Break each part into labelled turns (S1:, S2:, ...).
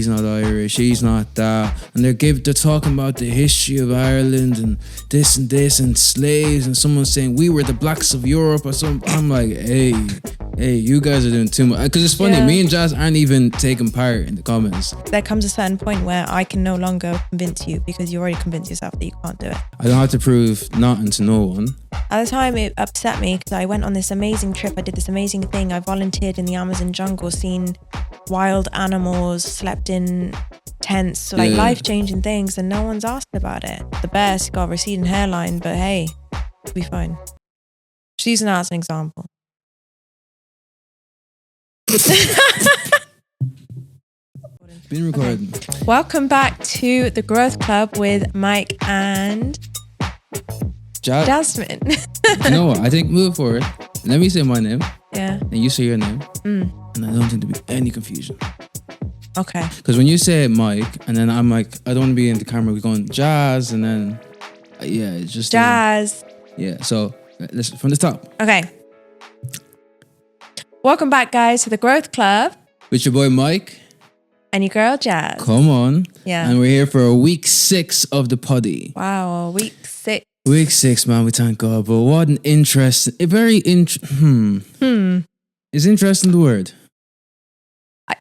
S1: he's not Irish, he's not that, and they're talking about the history of Ireland and this and slaves, and someone's saying we were the blacks of Europe or something. I'm like, hey, you guys are doing too much. Because it's funny, me and Jazz aren't even taking part in the comments.
S2: There comes a certain point where I can no longer convince you because you already convinced yourself that you can't do it.
S1: I don't have to prove nothing to no one.
S2: At the time, it upset me because I went on this amazing trip. I did this amazing thing. I volunteered in the Amazon jungle, seen wild animals, slept in tents, like life-changing things, and no one's asked about it. The bear's got a receding hairline, but hey, it'll be fine. Just using that as an example.
S1: Been recording.
S2: Okay. Welcome back to the Growth Club with Mike and Jasmine.
S1: You know what? I think moving forward, let me say my name.
S2: Yeah.
S1: And you say your name. And I don't think there'll be any confusion.
S2: Okay.
S1: Because when you say Mike, and then I'm like, I don't want to be in the camera, we're going Jazz, and then, it's just...
S2: Jazz.
S1: So let's from the top.
S2: Okay. Welcome back, guys, to the Growth Club.
S1: With your boy Mike.
S2: And your girl Jazz.
S1: Come on.
S2: Yeah.
S1: And we're here for week 6 of the poddy.
S2: Wow, week 6.
S1: Week 6, man, we thank God. But what an interesting, Is interesting the word?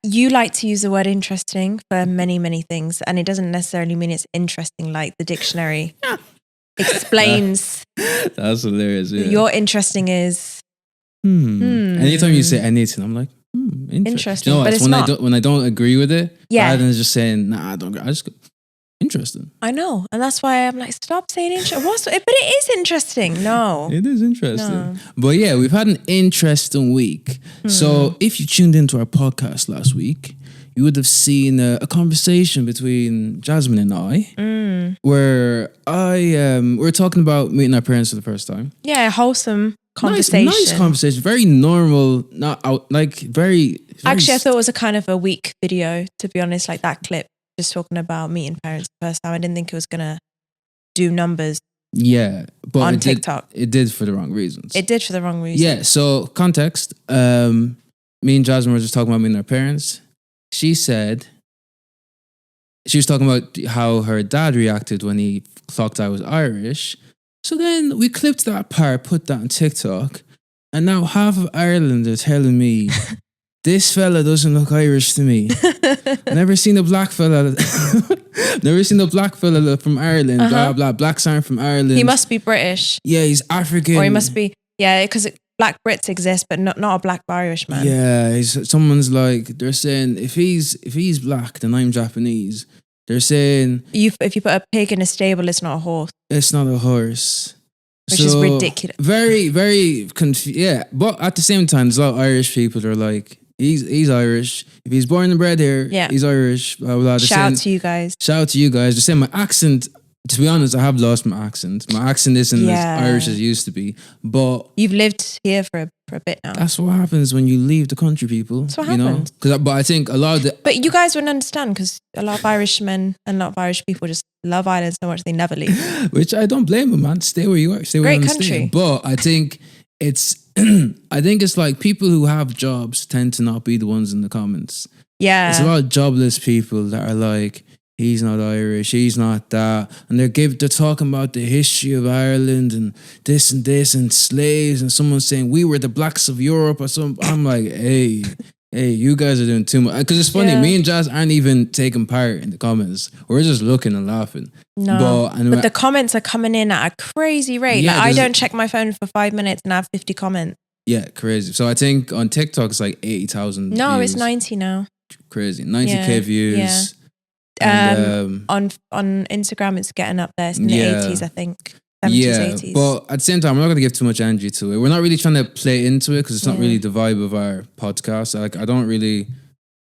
S2: You like to use the word interesting for many, many things. And it doesn't necessarily mean it's interesting like the dictionary explains.
S1: That's hilarious. Yeah.
S2: Your interesting is...
S1: Anytime you say anything, I'm like,
S2: interesting.
S1: You know,
S2: but it's not.
S1: When I don't agree with it,
S2: rather
S1: than just saying, nah, I don't agree. I just go, interesting.
S2: I know. And that's why I'm like, stop saying interesting. But it is interesting. No.
S1: It is interesting.
S2: No.
S1: But yeah, we've had an interesting week. So if you tuned into our podcast last week, you would have seen a conversation between Jasmine and I, where we're talking about meeting our parents for the first time.
S2: Yeah, a wholesome conversation.
S1: Nice conversation. Very normal, not out, like very
S2: Actually, I thought it was a kind of a weak video, to be honest, like that clip, just talking about meeting parents the first time. I didn't think it was going to do numbers.
S1: Yeah, but
S2: on TikTok.
S1: It did for the wrong reasons.
S2: It did for the wrong reasons.
S1: Yeah, so context, me and Jasmine were just talking about meeting our parents. She said, she was talking about how her dad reacted when he clocked I was Irish. So then we clipped that part, put that on TikTok, and now half of Ireland are telling me, this fella doesn't look Irish to me. I've never seen a black fella. Never seen a black fella from Ireland. Blah, blah, blacks aren't from Ireland.
S2: He must be British.
S1: Yeah, he's African.
S2: Or he must be, because black Brits exist, but not a black Irish man.
S1: Yeah, someone's like, they're saying, if he's black, then I'm Japanese. They're saying...
S2: If you put a pig in a stable, it's not a horse.
S1: It's not a horse.
S2: Which is ridiculous.
S1: Very, very yeah. But at the same time, there's a lot of Irish people that are like, he's Irish. If he's born and bred here, he's Irish. Blah, blah.
S2: Shout out to you guys.
S1: Shout out to you guys. They're saying my accent, to be honest, I have lost my accent. My accent isn't as Irish as it used to be. But... You've
S2: lived here for a bit now.
S1: That's what happens when you leave the country, people.
S2: That's what happens.
S1: But I think a lot of the...
S2: But you guys wouldn't understand because a lot of Irishmen and a lot of Irish people just love Ireland so much they never leave.
S1: Which I don't blame them, man. Stay where you are. Stay where you are. Great country. But I think it's like people who have jobs tend to not be the ones in the comments.
S2: Yeah.
S1: There's a lot of jobless people that are like, he's not Irish, he's not that. And they're talking about the history of Ireland and this and slaves, and someone's saying we were the blacks of Europe or something. I'm like, hey, you guys are doing too much. Because it's funny, me and Jazz aren't even taking part in the comments. We're just looking and laughing.
S2: No, but the comments are coming in at a crazy rate.
S1: Yeah,
S2: I don't check my phone for 5 minutes and I have 50 comments.
S1: Yeah, crazy. So I think on TikTok it's like 80,000
S2: No,
S1: views.
S2: It's 90 now.
S1: Crazy. 90k views.
S2: Yeah.
S1: And,
S2: on Instagram it's getting up there. It's in the 80s, I think. 70s, 80s.
S1: But at the same time, I'm not going to give too much energy to it. We're not really trying to play into it because it's not really the vibe of our podcast. Like, I don't really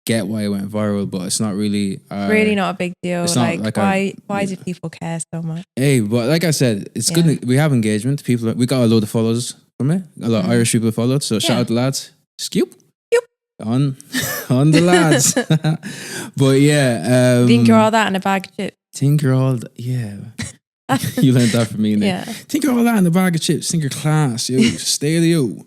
S1: get why it went viral, but it's not really...
S2: really not a big deal.
S1: It's
S2: like
S1: not
S2: why do people care so much?
S1: Hey, but like I said, it's good. We have engagement. We got a load of followers from it. A lot of Irish people followed. So shout out to the lads. Scoop. On the lads. But yeah.
S2: Think you're all that in a bag of chips.
S1: Think you're all... Yeah. You learned that from me, Nick.
S2: Yeah.
S1: Think you're all that in a bag of chips. Think you're class, yo. Stay with you.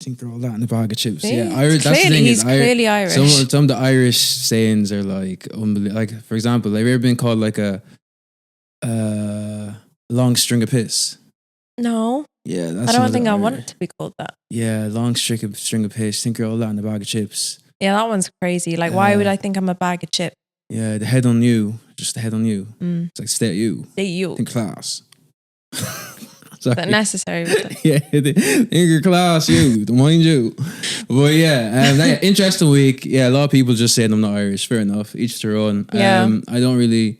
S1: think they're all that in a bag of chips.
S2: See?
S1: Yeah, Irish. That's the
S2: Clearly,
S1: thing.
S2: he's clearly Irish.
S1: Some of the Irish sayings are like unbelievable. Like, for example, have you ever been called like a long string of piss?
S2: No.
S1: Yeah, that's
S2: I don't think I
S1: Irish.
S2: want to be called that.
S1: Yeah, long string of piss. Think you're all that in a bag of chips.
S2: Yeah, that one's crazy. Like, why would I think I'm a bag of chips?
S1: Yeah, the head on you. Just the head on you.
S2: Mm.
S1: It's like, stay at you.
S2: Stay you.
S1: Think class.
S2: Is that necessary?
S1: Yeah, think your class, you. Don't mind you. But yeah, interesting week. Yeah, a lot of people just saying I'm not Irish. Fair enough. Each their own.
S2: Yeah.
S1: I don't really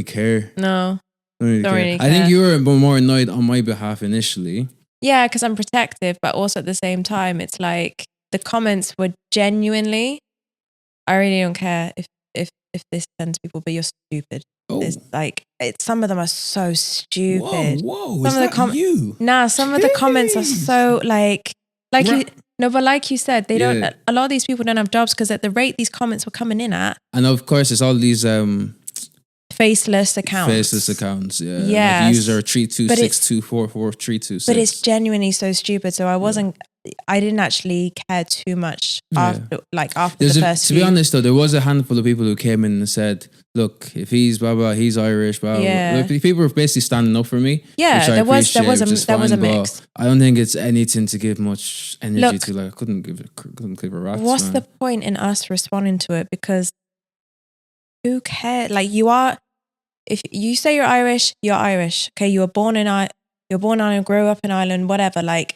S1: care.
S2: No.
S1: Don't really care. I think you were more annoyed on my behalf initially.
S2: Yeah, because I'm protective, but also at the same time, it's like the comments were genuinely, I really don't care if this offends people, but you're stupid. Oh. It's like, some of them are so stupid.
S1: Whoa, is that you?
S2: Nah, some of the comments are so like you said, they don't, a lot of these people don't have jobs because at the rate these comments were coming in at.
S1: And of course, it's all these
S2: faceless accounts.
S1: Yeah.
S2: Yeah.
S1: Like user 3262443226.
S2: But it's genuinely so stupid. So I didn't actually care too much after the first
S1: To be honest though, there was a handful of people who came in and said, look, if he's blah blah, he's Irish, blah blah.
S2: Yeah.
S1: People were basically standing up for me.
S2: Yeah, there was a mix.
S1: I don't think it's anything to give much energy to. Like, I couldn't give a rat's.
S2: What's the point in us responding to it? Because who cares? Like, if you say you're Irish, you're Irish. Okay, you were born in Ireland, grew up in Ireland, whatever. Like,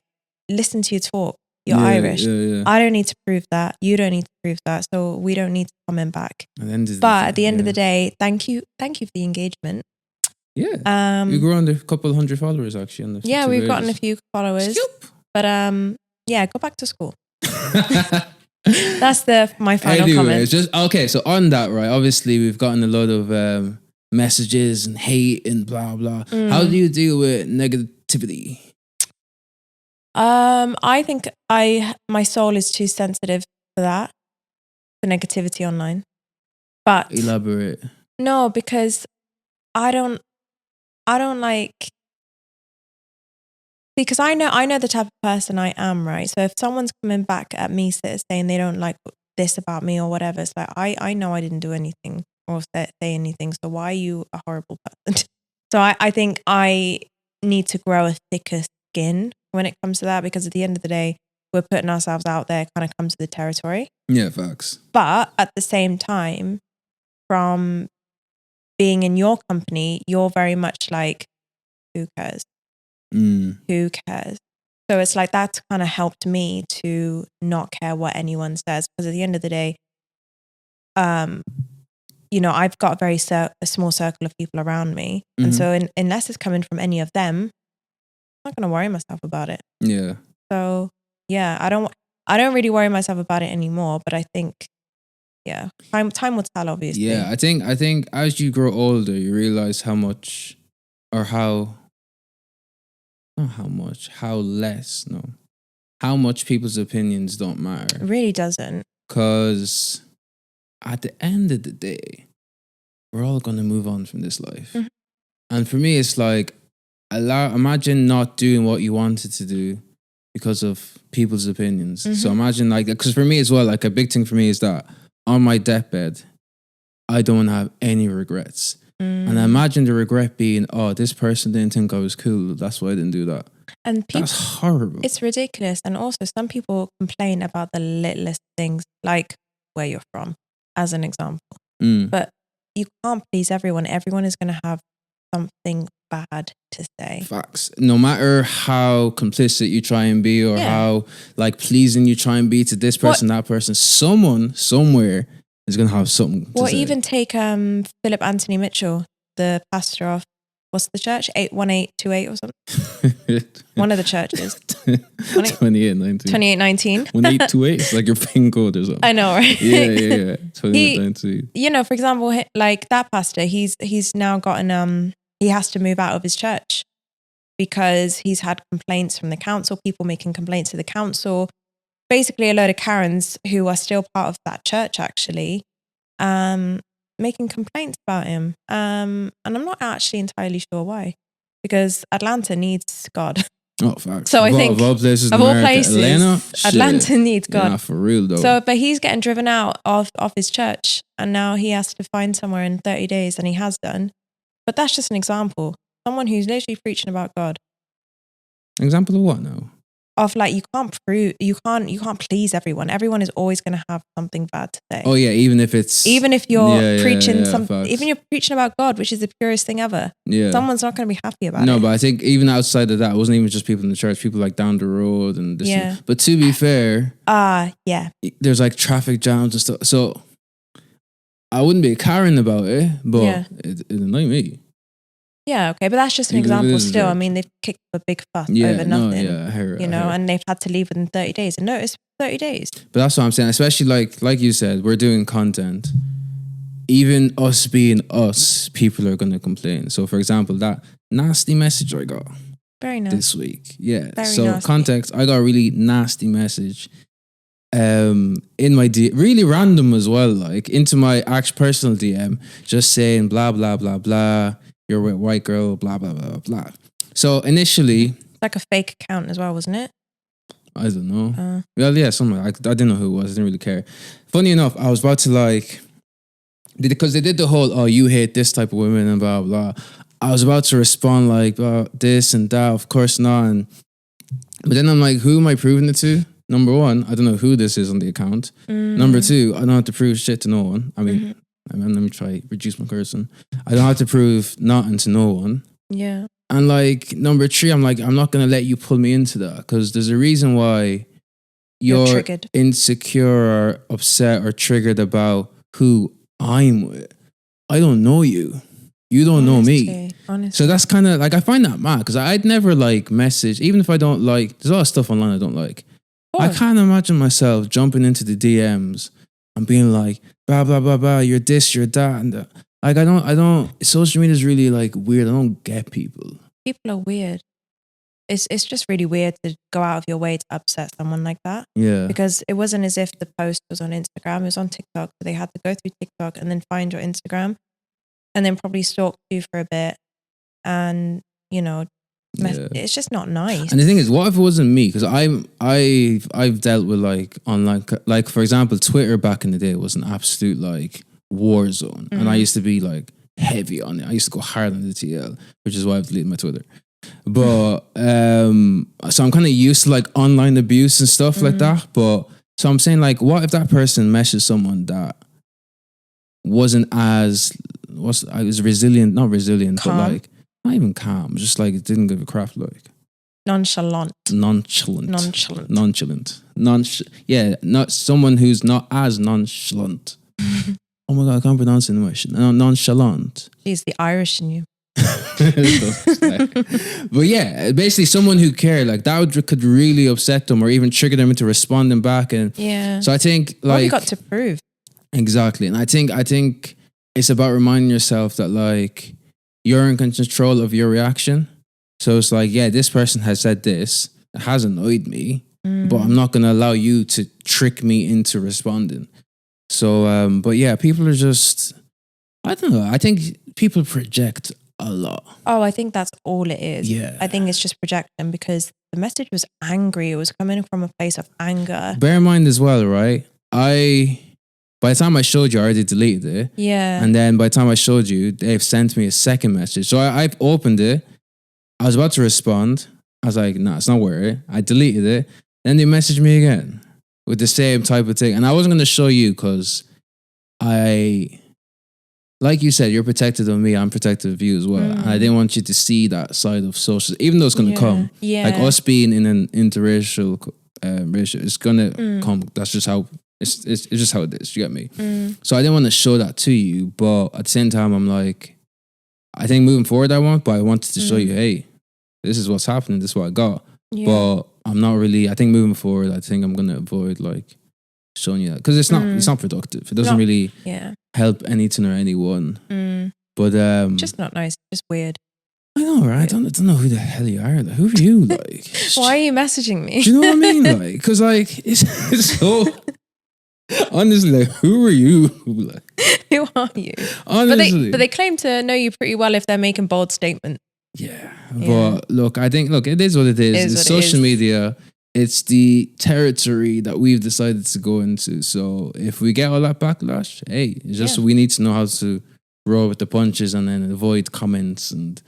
S2: listen to you talk. You're Irish.
S1: Yeah.
S2: I don't need to prove that. You don't need to prove that. So we don't need to comment back. At the end of the day, thank you for the engagement.
S1: Yeah. We grew under a couple of hundred followers actually.
S2: We've gotten a few followers. But go back to school. That's my final comment.
S1: Just okay. So on that, right? Obviously, we've gotten a lot of messages and hate and blah blah. How do you deal with negativity?
S2: I think my soul is too sensitive for that, for negativity online. But
S1: elaborate.
S2: No, because I don't like, because I know the type of person I am, right? So if someone's coming back at me saying they don't like this about me or whatever, it's like I know I didn't do anything or say anything. So why are you a horrible person? So I think I need to grow a thicker skin when it comes to that, because at the end of the day, we're putting ourselves out there, kind of come to the territory.
S1: Yeah, facts.
S2: But at the same time, from being in your company, you're very much like, who cares? Who cares? So it's like that's kind of helped me to not care what anyone says, because at the end of the day, I've got a small circle of people around me, and so unless it's coming from any of them, I'm not going to worry myself about it.
S1: Yeah.
S2: So yeah, I don't really worry myself about it anymore. But I think, time will tell. Obviously.
S1: Yeah, I think as you grow older, you realize how much, or how much people's opinions don't matter.
S2: It really doesn't.
S1: Because at the end of the day, we're all going to move on from this life. Mm-hmm. And for me, it's like, imagine not doing what you wanted to do because of people's opinions. Mm-hmm. So imagine, like, because for me as well, like a big thing for me is that on my deathbed, I don't have any regrets. And I imagine the regret being, oh, this person didn't think I was cool, that's why I didn't do that. And that's horrible.
S2: It's ridiculous. And also some people complain about the littlest things, like where you're from, as an example. But you can't please everyone. Everyone is going to have something bad to say.
S1: Facts. No matter how complicit you try and be, or how like pleasing you try and be to this person, that person, someone somewhere is going to have something to say.
S2: Even take Philip Anthony Mitchell, the pastor of, what's the church? 81828 or something? One of the churches.
S1: 2819.
S2: 2819.
S1: 1828. It's like your PIN code or something.
S2: I know, right?
S1: Yeah. 2819.
S2: For example, like that pastor, he's now gotten, he has to move out of his church because he's had complaints from the council, people making complaints to the council. Basically a load of Karens who are still part of that church actually, making complaints about him. And I'm not actually entirely sure why, because Atlanta needs God.
S1: Oh, facts.
S2: So I think
S1: of all places,
S2: of
S1: in
S2: all
S1: America,
S2: places, Atlanta needs God.
S1: Yeah, for real though.
S2: So, but he's getting driven out of his church, and now he has to find somewhere in 30 days, and he has done. But that's just an example. Someone who's literally preaching about God.
S1: Example of what now?
S2: Of like, you can't please everyone. Everyone is always going to have something bad to say.
S1: Oh yeah, even if
S2: you're preaching
S1: facts.
S2: even you're preaching about God, which is the purest thing ever.
S1: Yeah,
S2: someone's not going to be happy about it.
S1: No, but I think even outside of that, it wasn't even just people in the church. People like down the road and this.
S2: Yeah.
S1: But to be fair,
S2: yeah,
S1: there's like traffic jams and stuff. So I wouldn't be a Karen about it, but it annoyed me.
S2: Yeah, okay, but that's just an example still. I mean, they've kicked a big fuss over nothing,
S1: I hear it,
S2: and they've had to leave within 30 days. And notice 30 days.
S1: But that's what I'm saying, especially like you said, we're doing content. Even us being us, people are going to complain. So, for example, that nasty message I got
S2: very nasty
S1: this week. Yeah.
S2: Very
S1: so,
S2: nasty.
S1: Context, I got a really nasty message in my really random as well, like into my personal DM, just saying blah, blah, blah, blah. You're a white girl, blah, blah, blah, blah. So initially...
S2: Like a fake account as well, wasn't it?
S1: I don't know. Well, yeah, something. I didn't know who it was. I didn't really care. Funny enough, I was about to because they did the whole, you hate this type of women and blah, blah. I was about to respond like, this and that, of course not. But then I'm like, who am I proving it to? Number one, I don't know who this is on the account. Number two, I don't have to prove shit to no one. I mean... let me try reduce my cursing. I don't have to prove nothing to no one.
S2: Yeah.
S1: And number three, I'm like, I'm not going to let you pull me into that, because there's a reason why you're insecure or upset or triggered about who I'm with. I don't know you. You don't know me.
S2: Honestly.
S1: So that's kind of I find that mad, because I'd never message, even if I don't there's a lot of stuff online I don't like. I can't imagine myself jumping into the DMs and being like, blah, blah, blah, blah, you're this, you're that. And I don't, social media is really weird. I don't get people.
S2: People are weird. It's just really weird to go out of your way to upset someone like that.
S1: Yeah.
S2: Because it wasn't as if the post was on Instagram, it was on TikTok. So they had to go through TikTok and then find your Instagram and then probably stalk you for a bit. And, it's just not nice.
S1: And the thing is, what if it wasn't me? Because I've dealt with online, for example, Twitter back in the day was an absolute war zone, and I used to be heavy on it. I used to go hard on the TL, which is why I've deleted my Twitter. But so I'm kind of used to online abuse and stuff like that. But so I'm saying what if that person messaged someone that wasn't I was resilient, not resilient,
S2: calm.
S1: But not even calm, just it didn't give a crap,
S2: nonchalant,
S1: not someone who's not as nonchalant. Oh my god, I can't pronounce it in English. Nonchalant.
S2: She's the Irish in you.
S1: But yeah, basically someone who cared, that could really upset them or even trigger them into responding back. And so I think
S2: what you got to prove.
S1: Exactly. And I think it's about reminding yourself that you're in control of your reaction. So it's this person has said this, it has annoyed me, but I'm not going to allow you to trick me into responding. So, but yeah, people are just, I don't know. I think people project a lot.
S2: Oh, I think that's all it is.
S1: Yeah.
S2: I think it's just projecting, because the message was angry. It was coming from a place of anger.
S1: Bear in mind as well, right? By the time I showed you, I already deleted it.
S2: Yeah.
S1: And then by the time I showed you, they've sent me a second message. So I've opened it. I was about to respond. I was like, nah, it's not worth it. I deleted it. Then they messaged me again with the same type of thing. And I wasn't going to show you because like you said, you're protected of me. I'm protected of you as well. And I didn't want you to see that side of social, even though it's going to come.
S2: Yeah.
S1: Us being in an interracial relationship, it's going to come. That's just how... It's just how it is. You get me? So I didn't want to show that to you, but at the same time, I'm I think moving forward I wanted to show you, hey, this is what's happening. This is what I got. Yeah. But I'm not really. I think moving forward, I think I'm gonna avoid showing you that, because it's not productive. It doesn't really help anything or anyone. But
S2: just not nice. Just weird.
S1: I know, right? I don't know who the hell you are. Who are you?
S2: Why are you messaging me?
S1: Do you know what I mean? Because it's so. Honestly, who are you?
S2: Who are you?
S1: Honestly.
S2: But they claim to know you pretty well if they're making bold statements.
S1: Yeah.
S2: Yeah.
S1: But look, I think, it is what it is.
S2: It is
S1: It's
S2: what it
S1: social
S2: is.
S1: media. It's the territory that we've decided to go into. So if we get all that backlash, hey, it's just we need to know how to roll with the punches and then avoid comments and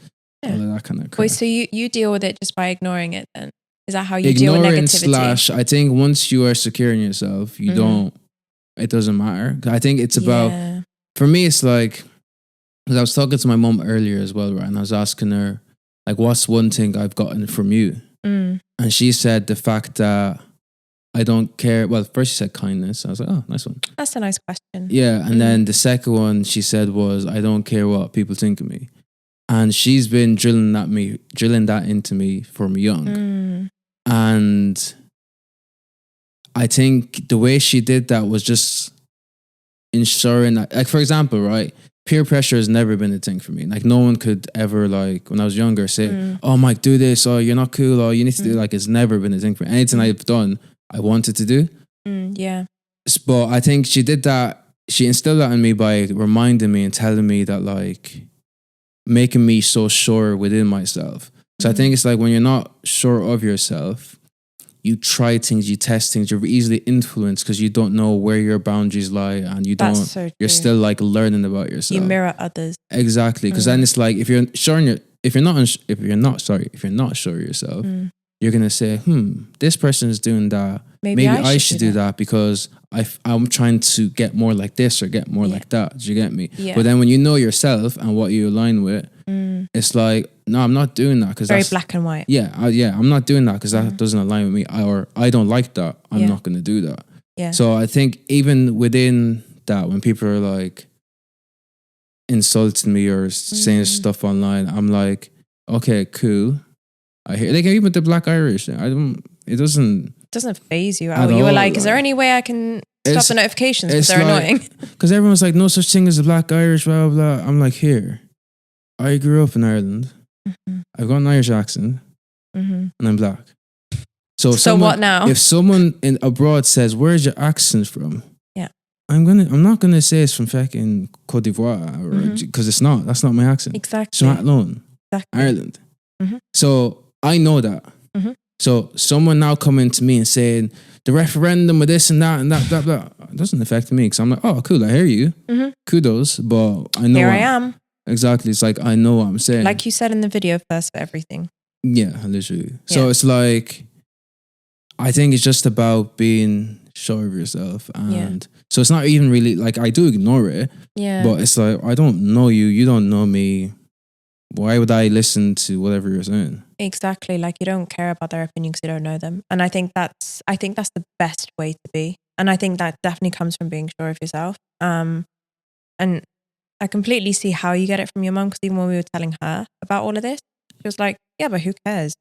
S1: all of that kind of crap.
S2: Wait, so you deal with it just by ignoring it then? Is that how you deal with
S1: Ignoring
S2: negativity?
S1: / I think once you are secure in yourself, you don't, it doesn't matter. I think it's about, for me, it's like, because I was talking to my mom earlier as well, right? And I was asking her, like, what's one thing I've gotten from you? And she said the fact that I don't care. Well, first she said kindness. I was like, oh, nice one.
S2: That's a nice question.
S1: Yeah. And then the second one she said was, I don't care what people think of me. And she's been drilling that into me from young. And I think the way she did that was just ensuring that, like, for example, right? Peer pressure has never been a thing for me. Like, no one could ever, like, when I was younger, say, oh, Mike, do this, or you're not cool, or you need to do, like, it's never been a thing for me. Anything I've done, I wanted to do.
S2: Yeah.
S1: But I think she did that, she instilled that in me by reminding me and telling me that, like, making me so sure within myself. So I think it's like when you're not sure of yourself, you try things, you test things, you're easily influenced because you don't know where your boundaries lie, and you're still like learning about yourself.
S2: You mirror others.
S1: Exactly. Because then it's like, if you're not sure of yourself, you're going to say, this person is doing that. Maybe I should do that because I'm trying to get more like this or get more like that. Do you get me?
S2: Yeah.
S1: But then when you know yourself and what you align with, it's like, no, I'm not doing that because
S2: very black and white.
S1: Yeah, I'm not doing that because that doesn't align with me, or I don't like that. I'm not going to do that.
S2: Yeah.
S1: So I think even within that, when people are like insulting me or saying stuff online, I'm like, okay, cool. I hear, like, even the Black Irish thing, it doesn't
S2: phase you out. You were like, is there any way I can stop the notifications because they're annoying?
S1: Because everyone's like, no such thing as a Black Irish, blah, blah, blah. I'm like, here, I grew up in Ireland. I've got an Irish accent and I'm black. So
S2: what now?
S1: If someone abroad says, where's your accent from?
S2: Yeah.
S1: I'm not gonna say it's from fucking Cote d'Ivoire because it's not. That's not my accent.
S2: Exactly.
S1: It's not alone.
S2: Exactly.
S1: Ireland. So I know that. So someone now coming to me and saying the referendum with this and that and that, blah, blah, it doesn't affect me because I'm like, oh, cool, I hear you. Kudos, but I know.
S2: Here I am.
S1: Exactly. It's like, I know what I'm saying.
S2: Like you said in the video, first for everything.
S1: Yeah, literally. So it's like, I think it's just about being sure of yourself. And so it's not even really, like, I do ignore it. Yeah. But it's like, I don't know you. You don't know me. Why would I listen to whatever you're saying?
S2: Exactly. Like, you don't care about their opinion because you don't know them. And I think that's the best way to be. And I think that definitely comes from being sure of yourself. And I completely see how you get it from your mum, because even when we were telling her about all of this, she was like, yeah, but who cares?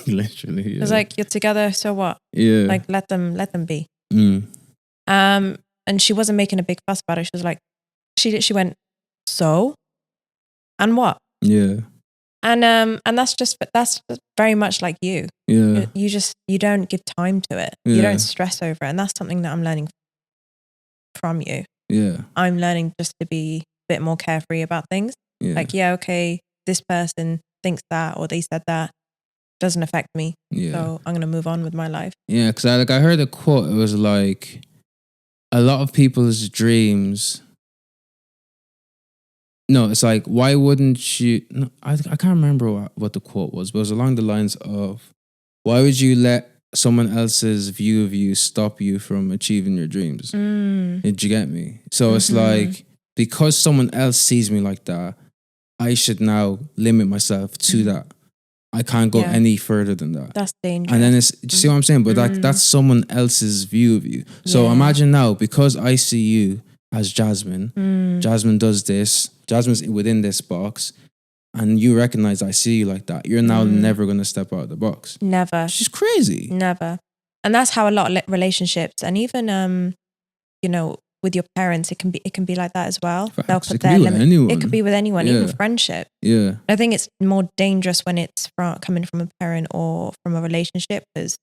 S1: Literally, yeah.
S2: It was like, you're together, so what?
S1: Yeah.
S2: Like, let them be. And she wasn't making a big fuss about it. She was like, she went, so? And what?
S1: Yeah.
S2: And that's very much like you.
S1: Yeah.
S2: You don't give time to it.
S1: Yeah.
S2: You don't stress over it. And that's something that I'm learning from you.
S1: Yeah.
S2: I'm learning just to be bit more carefree about things. Like, okay, this person thinks that, or they said that, doesn't affect me. So I'm gonna move on with my life. Yeah,
S1: because I heard a quote. It was like, a lot of people's dreams. No, it's like, why wouldn't you? No, I can't remember what the quote was, but it was along the lines of, why would you let someone else's view of you stop you from achieving your dreams? Did you get me? So it's like, because someone else sees me like that, I should now limit myself to that. I can't go any further than that.
S2: That's dangerous.
S1: And then do you see what I'm saying? But that's someone else's view of you. So imagine now, because I see you as Jasmine, Jasmine does this, Jasmine's within this box, and you recognize I see you like that, you're now never going to step out of the box.
S2: Never.
S1: She's crazy.
S2: Never. And that's how a lot of relationships, and even, with your parents, it can be like that as well.
S1: Facts.
S2: They'll put their limit. It could be with anyone, even friendship.
S1: Yeah.
S2: I think it's more dangerous when it's coming from a parent or from a relationship, because,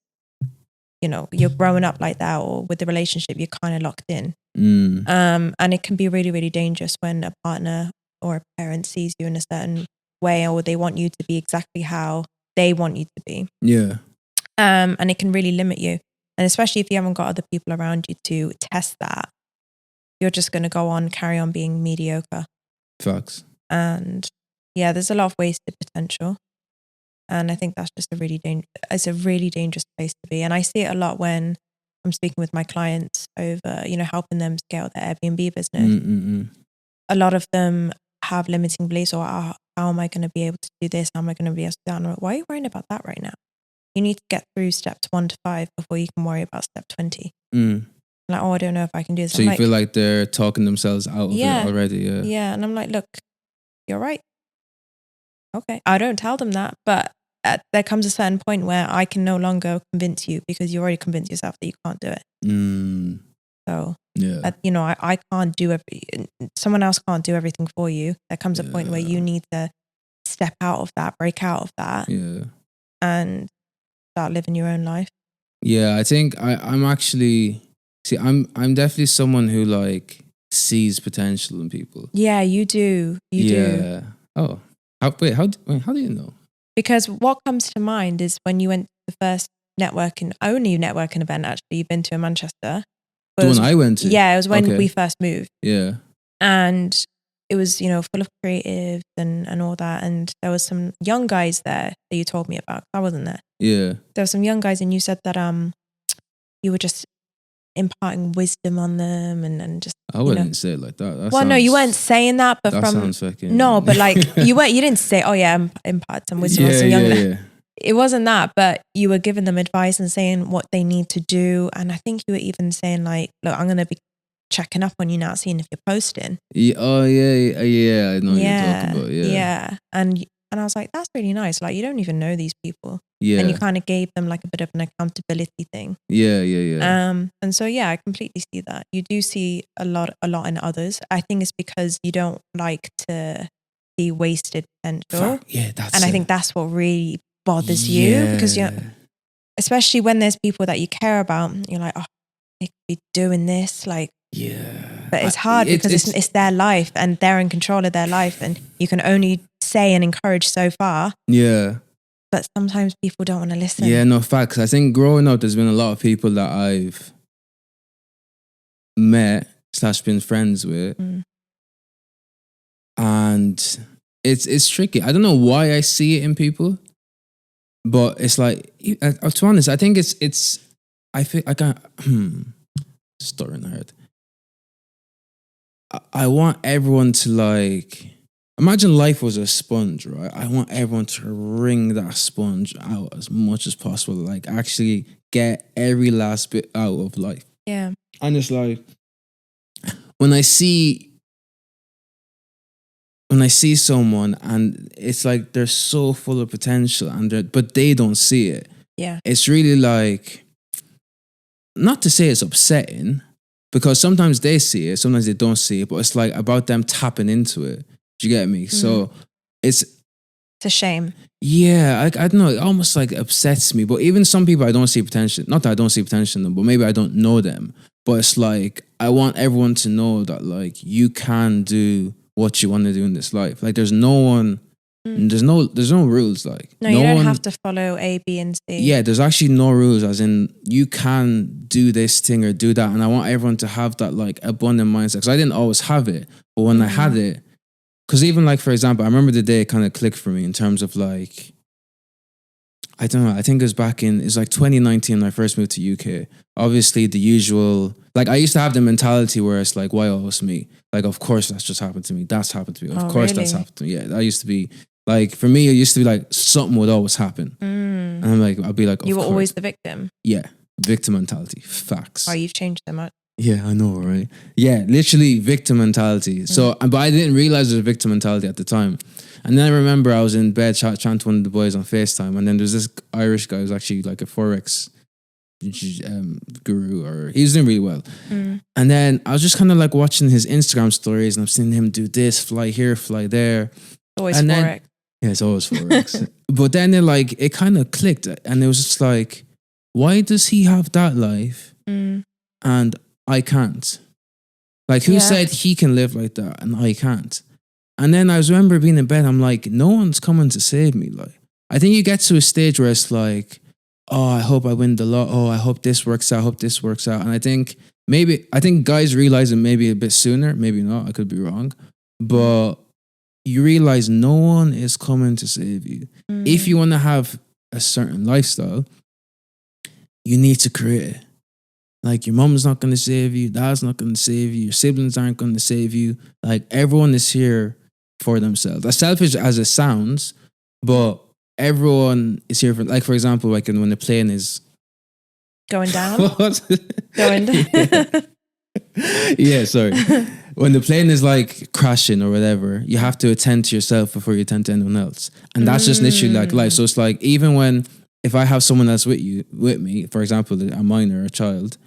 S2: you're growing up like that, or with the relationship, you're kind of locked in. And it can be really, really dangerous when a partner or a parent sees you in a certain way, or they want you to be exactly how they want you to be.
S1: Yeah.
S2: And it can really limit you. And especially if you haven't got other people around you to test that, you're just going to go on, carry on being mediocre.
S1: Facts.
S2: And yeah, there's a lot of wasted potential. And I think that's just it's a really dangerous place to be. And I see it a lot when I'm speaking with my clients over, helping them scale their Airbnb business. A lot of them have limiting beliefs, or how am I going to be able to do this? How am I going to be able to do that? And I'm like, why are you worrying about that right now? You need to get through steps 1 to 5 before you can worry about step 20. Like, I don't know if I can do this.
S1: So you feel like they're talking themselves out of it already? Yeah.
S2: Yeah. And I'm like, look, you're right. Okay. I don't tell them that, but there comes a certain point where I can no longer convince you, because you already convinced yourself that you can't do it. So, yeah. I can't do someone else can't do everything for you. There comes a point where you need to step out of that, break out of that, and start living your own life.
S1: Yeah, I think I'm actually, I'm definitely someone who like sees potential in people.
S2: Yeah, you do. You do.
S1: Oh, how do you know?
S2: Because what comes to mind is when you went to the first only networking event actually you've been to in Manchester.
S1: The one I went to?
S2: Yeah, it was when we first moved.
S1: Yeah.
S2: And it was, full of creatives and all that. And there was some young guys there that you told me about. I wasn't there.
S1: Yeah.
S2: There were some young guys, and you said that you were just imparting wisdom on them and just.
S1: I wouldn't say it like that.
S2: No, you weren't saying that, but
S1: that sounds fucking.
S2: No, but like you didn't say, oh yeah, impart some wisdom on some young. Yeah. It wasn't that, but you were giving them advice and saying what they need to do. And I think you were even saying like, look, I'm going to be checking up on you now, seeing if you're posting.
S1: Yeah, oh yeah. I know what you're talking about.
S2: Yeah. And I was like, that's really nice. Like, you don't even know these people.
S1: Yeah.
S2: And you kind of gave them like a bit of an accountability thing.
S1: Yeah.
S2: And so yeah, I completely see that. You do see a lot in others. I think it's because you don't like to see wasted potential.
S1: Yeah, that's
S2: and I think that's what really bothers you, because especially when there's people that you care about, you're like, oh, they could be doing this, like, but it's hard because it's their life and they're in control of their life, and you can only say and encourage so far. But sometimes people don't want to listen.
S1: No, facts. I think growing up, there's been a lot of people that I've met / been friends with, and it's tricky. I don't know why I see it in people. But it's like, to be honest, I think it's. I feel I can't. Stuttering hard. I want everyone to like. Imagine life was a sponge, right? I want everyone to wring that sponge out as much as possible. Like actually get every last bit out of life.
S2: Yeah.
S1: And it's like when I see someone and it's like they're so full of potential but they don't see it.
S2: Yeah.
S1: It's really like, not to say it's upsetting, because sometimes they see it, sometimes they don't see it, but it's like about them tapping into it. Do you get me? So it's
S2: a shame.
S1: Yeah, I don't know. It almost like upsets me. But even some people I don't see potential. Not that I don't see potential in them, but maybe I don't know them. But it's like I want everyone to know that like you can do what you want to do in this life. Like there's no one, there's no rules. Like
S2: no, you don't have to follow A, B, and C.
S1: Yeah, there's actually no rules. As in, you can do this thing or do that, and I want everyone to have that like abundant mindset. Because I didn't always have it, but when I had it, because even like for example, I remember the day it kind of clicked for me in terms of like, I don't know. I think it was it's like 2019 when I first moved to UK. Obviously, the usual, like I used to have the mentality where it's like, why always me? Like, of course that's just happened to me. That's happened to me. Of course that's happened to me. Yeah, that used to be like, for me, it used to be like something would always happen. And I'm like, I'd be like,
S2: you were always the victim.
S1: Yeah, victim mentality. Facts.
S2: Oh, you've changed so much.
S1: Yeah, I know, right? Yeah, literally victim mentality. So, but I didn't realize it was a victim mentality at the time. And then I remember I was in bed chatting to one of the boys on FaceTime, and then there's this Irish guy who's actually like a Forex guru, or he was doing really well. And then I was just kind of like watching his Instagram stories, and I'm seeing him do this, fly here, fly there.
S2: Always Forex.
S1: Yeah, it's always Forex. But then it kind of clicked, and it was just like, why does he have that life and I can't? Like, who said he can live like that and I can't? And then I remember being in bed, I'm like, no one's coming to save me. Like, I think you get to a stage where it's like, oh, I hope I win the lot. Oh, I hope this works out. I hope this works out. And I think guys realize it maybe a bit sooner. Maybe not. I could be wrong. But you realize no one is coming to save you. If you want to have a certain lifestyle, you need to create it. Like, your mom's not going to save you. Dad's not going to save you. Your siblings aren't going to save you. Like, everyone is here for themselves. As selfish as it sounds, but everyone is here for, like, for example, like when the plane is
S2: going down.
S1: Going down. Yeah, sorry. When the plane is like crashing or whatever, you have to attend to yourself before you attend to anyone else. And that's just literally like life. So it's like, even when, if I have someone else with me, for example, a minor, a child,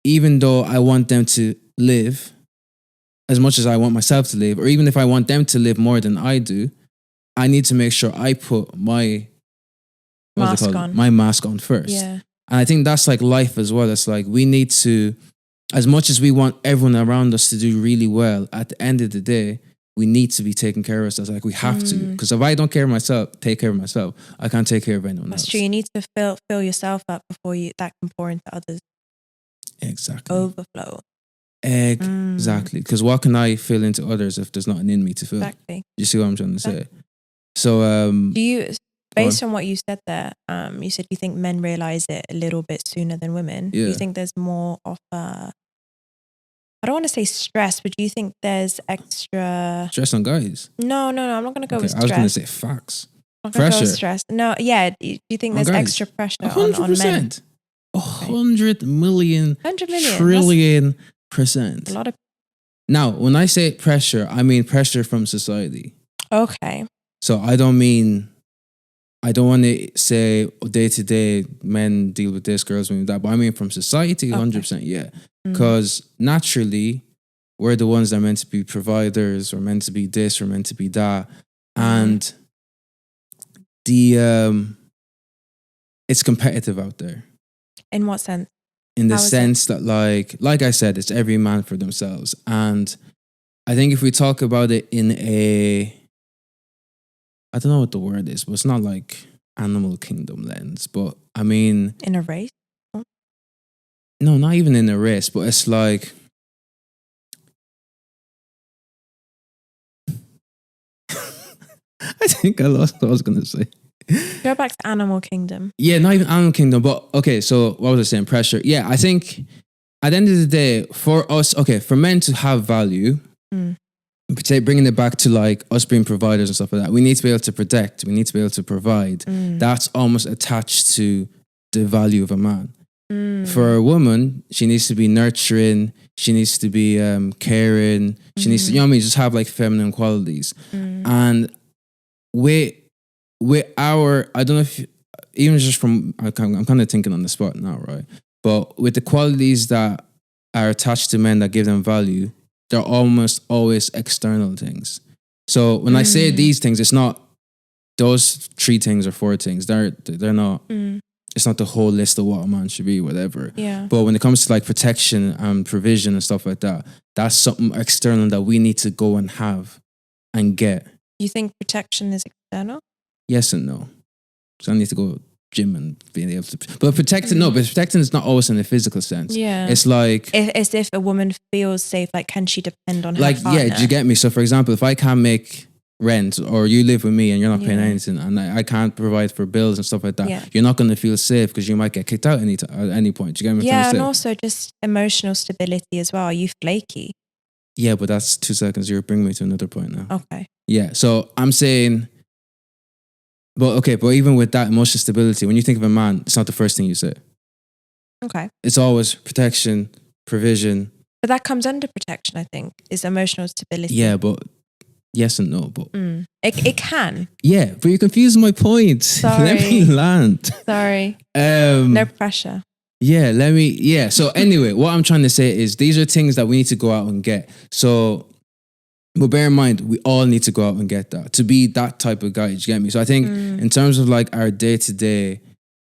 S1: even though I want them to live as much as I want myself to live, or even if I want them to live more than I do, I need to make sure I put my mask on first.
S2: Yeah.
S1: And I think that's like life as well. It's like, we need to, as much as we want everyone around us to do really well, at the end of the day, we need to be taking care of ourselves. Like, we have to. Because if I don't take care of myself, I can't take care of anyone else.
S2: That's true. You need to fill yourself up before that can pour into others.
S1: Exactly.
S2: Overflow.
S1: Exactly. Because what can I fill into others if there's nothing in me to fill?
S2: Exactly.
S1: You see what I'm trying to say? So,
S2: do you, based on what you said there, you said you think men realize it a little bit sooner than women.
S1: Yeah.
S2: Do you think there's more of a, I don't want to say stress, but do you think there's extra
S1: stress on guys?
S2: No, I'm not going to go with stress.
S1: I was going to say facts.
S2: Pressure. Stress. No, yeah. Do you think there's extra pressure
S1: 100%.
S2: on men?
S1: 100 million.
S2: 100 million.
S1: Trillion %.
S2: A lot of.
S1: Now, when I say pressure, I mean pressure from society.
S2: Okay.
S1: So I don't want to say day to day men deal with this, girls deal with that, but I mean from society, 100%, yeah. Because naturally, we're the ones that are meant to be providers, or meant to be this, or meant to be that. And it's competitive out there.
S2: In what sense?
S1: In the sense that, like I said, it's every man for themselves. And I think if we talk about it in I don't know what the word is, but it's not like animal kingdom lens, but I mean,
S2: in a race?
S1: No, not even in a race, but it's like, I think I lost what I was going to say.
S2: Go back to animal kingdom.
S1: Yeah, not even animal kingdom, but okay, so what was I saying? Pressure. Yeah, I think at the end of the day, for us, for men to have value, bringing it back to like us being providers and stuff like that, we need to be able to protect, we need to be able to provide. That's almost attached to the value of a man. For a woman, she needs to be nurturing, she needs to be caring, she needs to, you know what I mean, just have like feminine qualities. And with our, I don't know if, even just from, I'm kind of thinking on the spot now, right? But with the qualities that are attached to men that give them value, they're almost always external things. So when I say these things, it's not those 3 things or 4 things. They're not, it's not the whole list of what a man should be, whatever.
S2: Yeah.
S1: But when it comes to like protection and provision and stuff like that, that's something external that we need to go and have and get.
S2: You think protection is external?
S1: Yes and no. So I need to go gym and being able to, but protecting is not always in a physical sense.
S2: Yeah.
S1: It's like,
S2: as if a woman feels safe, like, can she depend on her partner?
S1: Yeah, do you get me? So for example, if I can't make rent, or you live with me and you're not paying anything, and I can't provide for bills and stuff like that, you're not going to feel safe, because you might get kicked out at any point. Do you get me?
S2: Yeah, and also just emotional stability as well. Are you flaky? Yeah,
S1: but that's 2 seconds. You're bringing me to another point now.
S2: Okay.
S1: Yeah, so I'm saying, but even with that emotional stability, when you think of a man, it's not the first thing you say.
S2: Okay.
S1: It's always protection, provision.
S2: But that comes under protection, I think, is emotional stability.
S1: Yeah, but yes and no, but
S2: it can.
S1: Yeah, but you're confusing my point.
S2: Sorry.
S1: Let me land.
S2: Sorry. No pressure.
S1: Yeah, so anyway, what I'm trying to say is these are things that we need to go out and get. So, but bear in mind, we all need to go out and get that, to be that type of guy. Do you get me? So I think in terms of like our day-to-day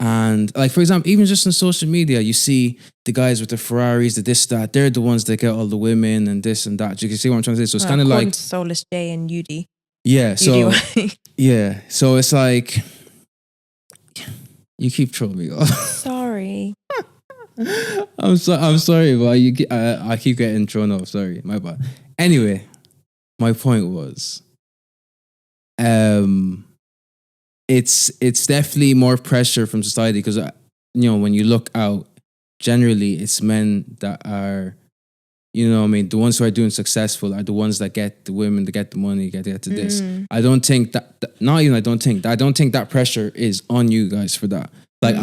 S1: And like, for example, even just on social media, you see the guys with the Ferraris, the this, that, they're the ones that get all the women and this and that. You can see what I'm trying to say? So it's kind of
S2: according
S1: like,
S2: to Soulless J and UD.
S1: yeah. So,
S2: UDY.
S1: yeah. So it's like, you keep trolling me off.
S2: Sorry.
S1: I'm sorry, but I keep getting thrown off. Sorry, my bad. Anyway, my point was, it's definitely more pressure from society because when you look out, generally it's men that are, the ones who are doing successful are the ones that get the women, that get the money, get to this. I don't think that I don't think that pressure is on you guys for that. Like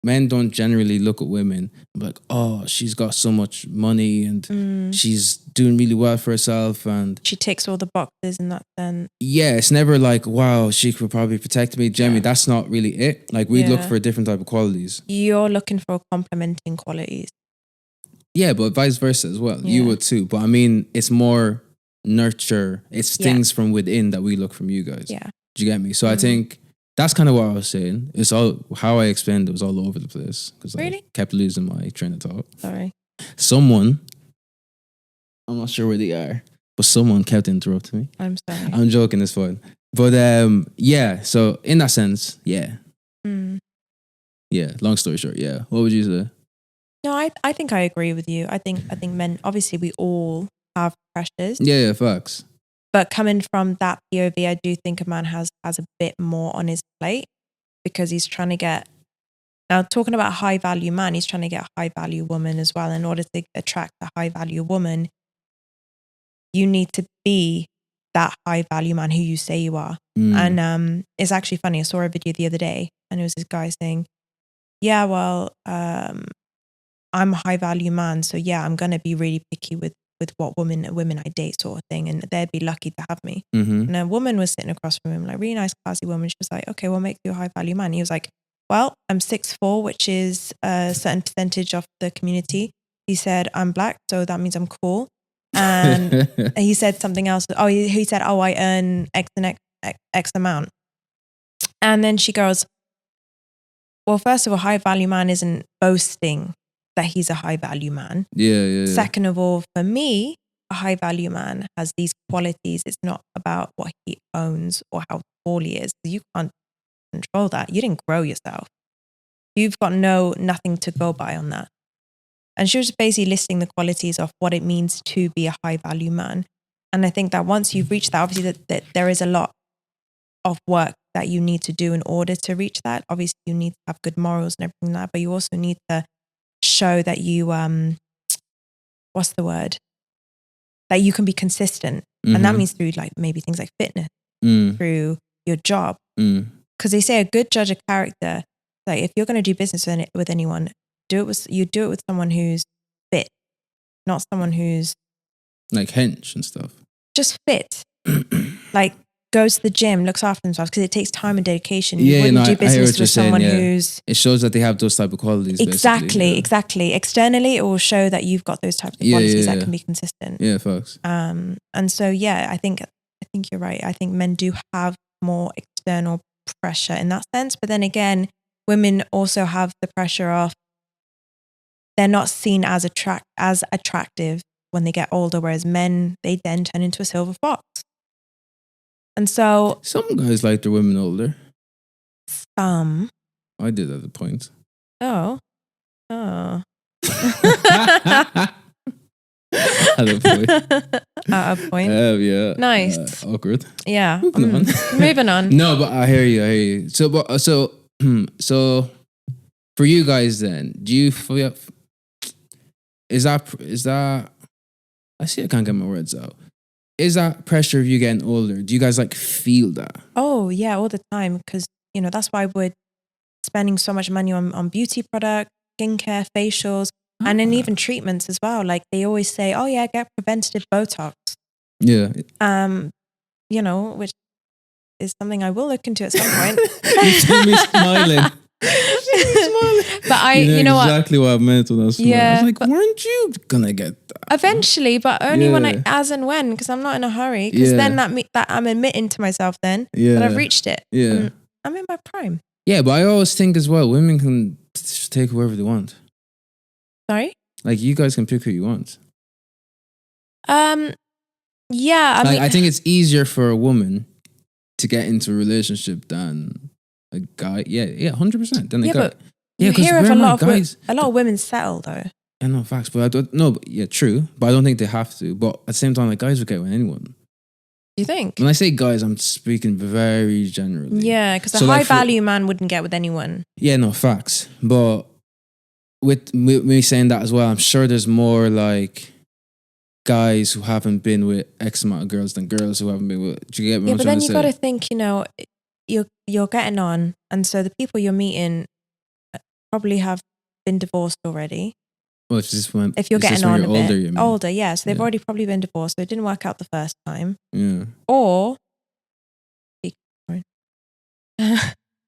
S1: men don't generally look at women like, oh, she's got so much money and she's doing really well for herself and
S2: she ticks all the boxes in that sense.
S1: Yeah, it's never like, wow, she could probably protect me. Generally, that's not really it. Like we look for a different type of qualities.
S2: You're looking for complementing qualities.
S1: Yeah, but vice versa as well. You would too. But I mean, it's more nurture. It's things from within that we look from you guys.
S2: Yeah.
S1: Do you get me? So I think that's kind of what I was saying. It's all how I explained it was all over the place because I kept losing my train of thought.
S2: Sorry.
S1: Someone, I'm not sure where they are, but someone kept interrupting me.
S2: I'm sorry.
S1: I'm joking, it's fine. But so in that sense, yeah. Yeah, long story short, yeah. What would you say?
S2: No, I think I agree with you. I think men, obviously we all have pressures.
S1: Yeah, facts.
S2: But coming from that POV, I do think a man has a bit more on his plate because he's trying to get, now talking about a high value man, he's trying to get a high value woman as well. In order to attract a high value woman, you need to be that high value man who you say you are. And it's actually funny. I saw a video the other day and it was this guy saying, yeah, well, I'm a high value man. So yeah, I'm going to be really picky with what women I date sort of thing. And they'd be lucky to have me. And a woman was sitting across from him, like really nice, classy woman. She was like, okay, what makes you a high value man? He was like, well, I'm 6'4", which is a certain percentage of the community. He said, I'm black, so that means I'm cool. And he said something else. Oh, he said, oh, I earn X amount. And then she goes, well, first of all, high value man isn't boasting that he's a high value man.
S1: Yeah.
S2: Second of all, for me, a high value man has these qualities. It's not about what he owns or how tall he is. You can't control that. You didn't grow yourself. You've got nothing to go by on that. And she was basically listing the qualities of what it means to be a high value man. And I think that once you've reached that, obviously that there is a lot of work that you need to do in order to reach that. Obviously you need to have good morals and everything like that, but you also need to show that you, what's the word? That you can be consistent. And that means through like maybe things like fitness, through your job. Because they say a good judge of character, like if you're going to do business with anyone, do it with someone who's fit, not someone who's
S1: like hench and stuff.
S2: Just fit. Like goes to the gym, looks after themselves, because it takes time and dedication.
S1: You
S2: wouldn't do business with someone who's...
S1: It shows that they have those type of qualities.
S2: Exactly. Externally, it will show that you've got those types of qualities that can be consistent.
S1: Yeah, folks.
S2: And so, I think you're right. I think men do have more external pressure in that sense. But then again, women also have the pressure of they're not seen as attractive when they get older, whereas men, they then turn into a silver fox. And so...
S1: Some guys like their women older.
S2: Some.
S1: I did at a point.
S2: Oh.
S1: At a point.
S2: At a point.
S1: Yeah.
S2: Nice.
S1: Awkward.
S2: Yeah.
S1: Moving on. No, but I hear you. So for you guys then, do you feel... Is that... I see I can't get my words out. Is that pressure of you getting older? Do you guys like feel that?
S2: Oh yeah, all the time. Because, that's why we're spending so much money on beauty products, skincare, facials, and then even treatments as well. Like they always say, oh yeah, get preventative Botox.
S1: Yeah.
S2: Which is something I will look into at some point.
S1: You see me smiling.
S2: But you know
S1: exactly what I meant when I was smiling.
S2: Yeah,
S1: I was like, weren't you gonna get that?
S2: Eventually, but only when as and when, because I'm not in a hurry. Because then that I'm admitting to myself then that I've reached it.
S1: Yeah.
S2: I'm in my prime.
S1: Yeah, but I always think as well, women can take whoever they want.
S2: Sorry?
S1: Like, you guys can pick who you want.
S2: Yeah, I
S1: Like,
S2: mean,
S1: I think it's easier for a woman to get into a relationship than a guy. Yeah, 100%. Than a
S2: yeah,
S1: guy.
S2: but
S1: Yeah,
S2: you
S1: because
S2: hear of
S1: bear
S2: a
S1: in
S2: lot
S1: mind,
S2: of
S1: guys.
S2: a lot of women settle though.
S1: I know facts, but I don't. No, but yeah, true. But I don't think they have to. But at the same time, like, guys will get with anyone.
S2: You think?
S1: When I say guys, I'm speaking very generally.
S2: Yeah, because a
S1: So,
S2: high
S1: like,
S2: value man wouldn't get with anyone.
S1: Yeah, no facts. But with me saying that as well, I'm sure there's more like guys who haven't been with X amount of girls than girls who haven't been with. Do you get me?
S2: Yeah,
S1: What
S2: but
S1: I'm trying
S2: then
S1: to
S2: you
S1: say?
S2: got to think, you're getting on, and so the people you're meeting probably have been divorced already.
S1: Well, it's just when
S2: If you're
S1: it's just
S2: getting
S1: when
S2: on
S1: you're
S2: a
S1: older,
S2: bit
S1: you mean?
S2: older, yeah, so they've
S1: Yeah.
S2: already probably been divorced, so it didn't work out the first time,
S1: Yeah.
S2: or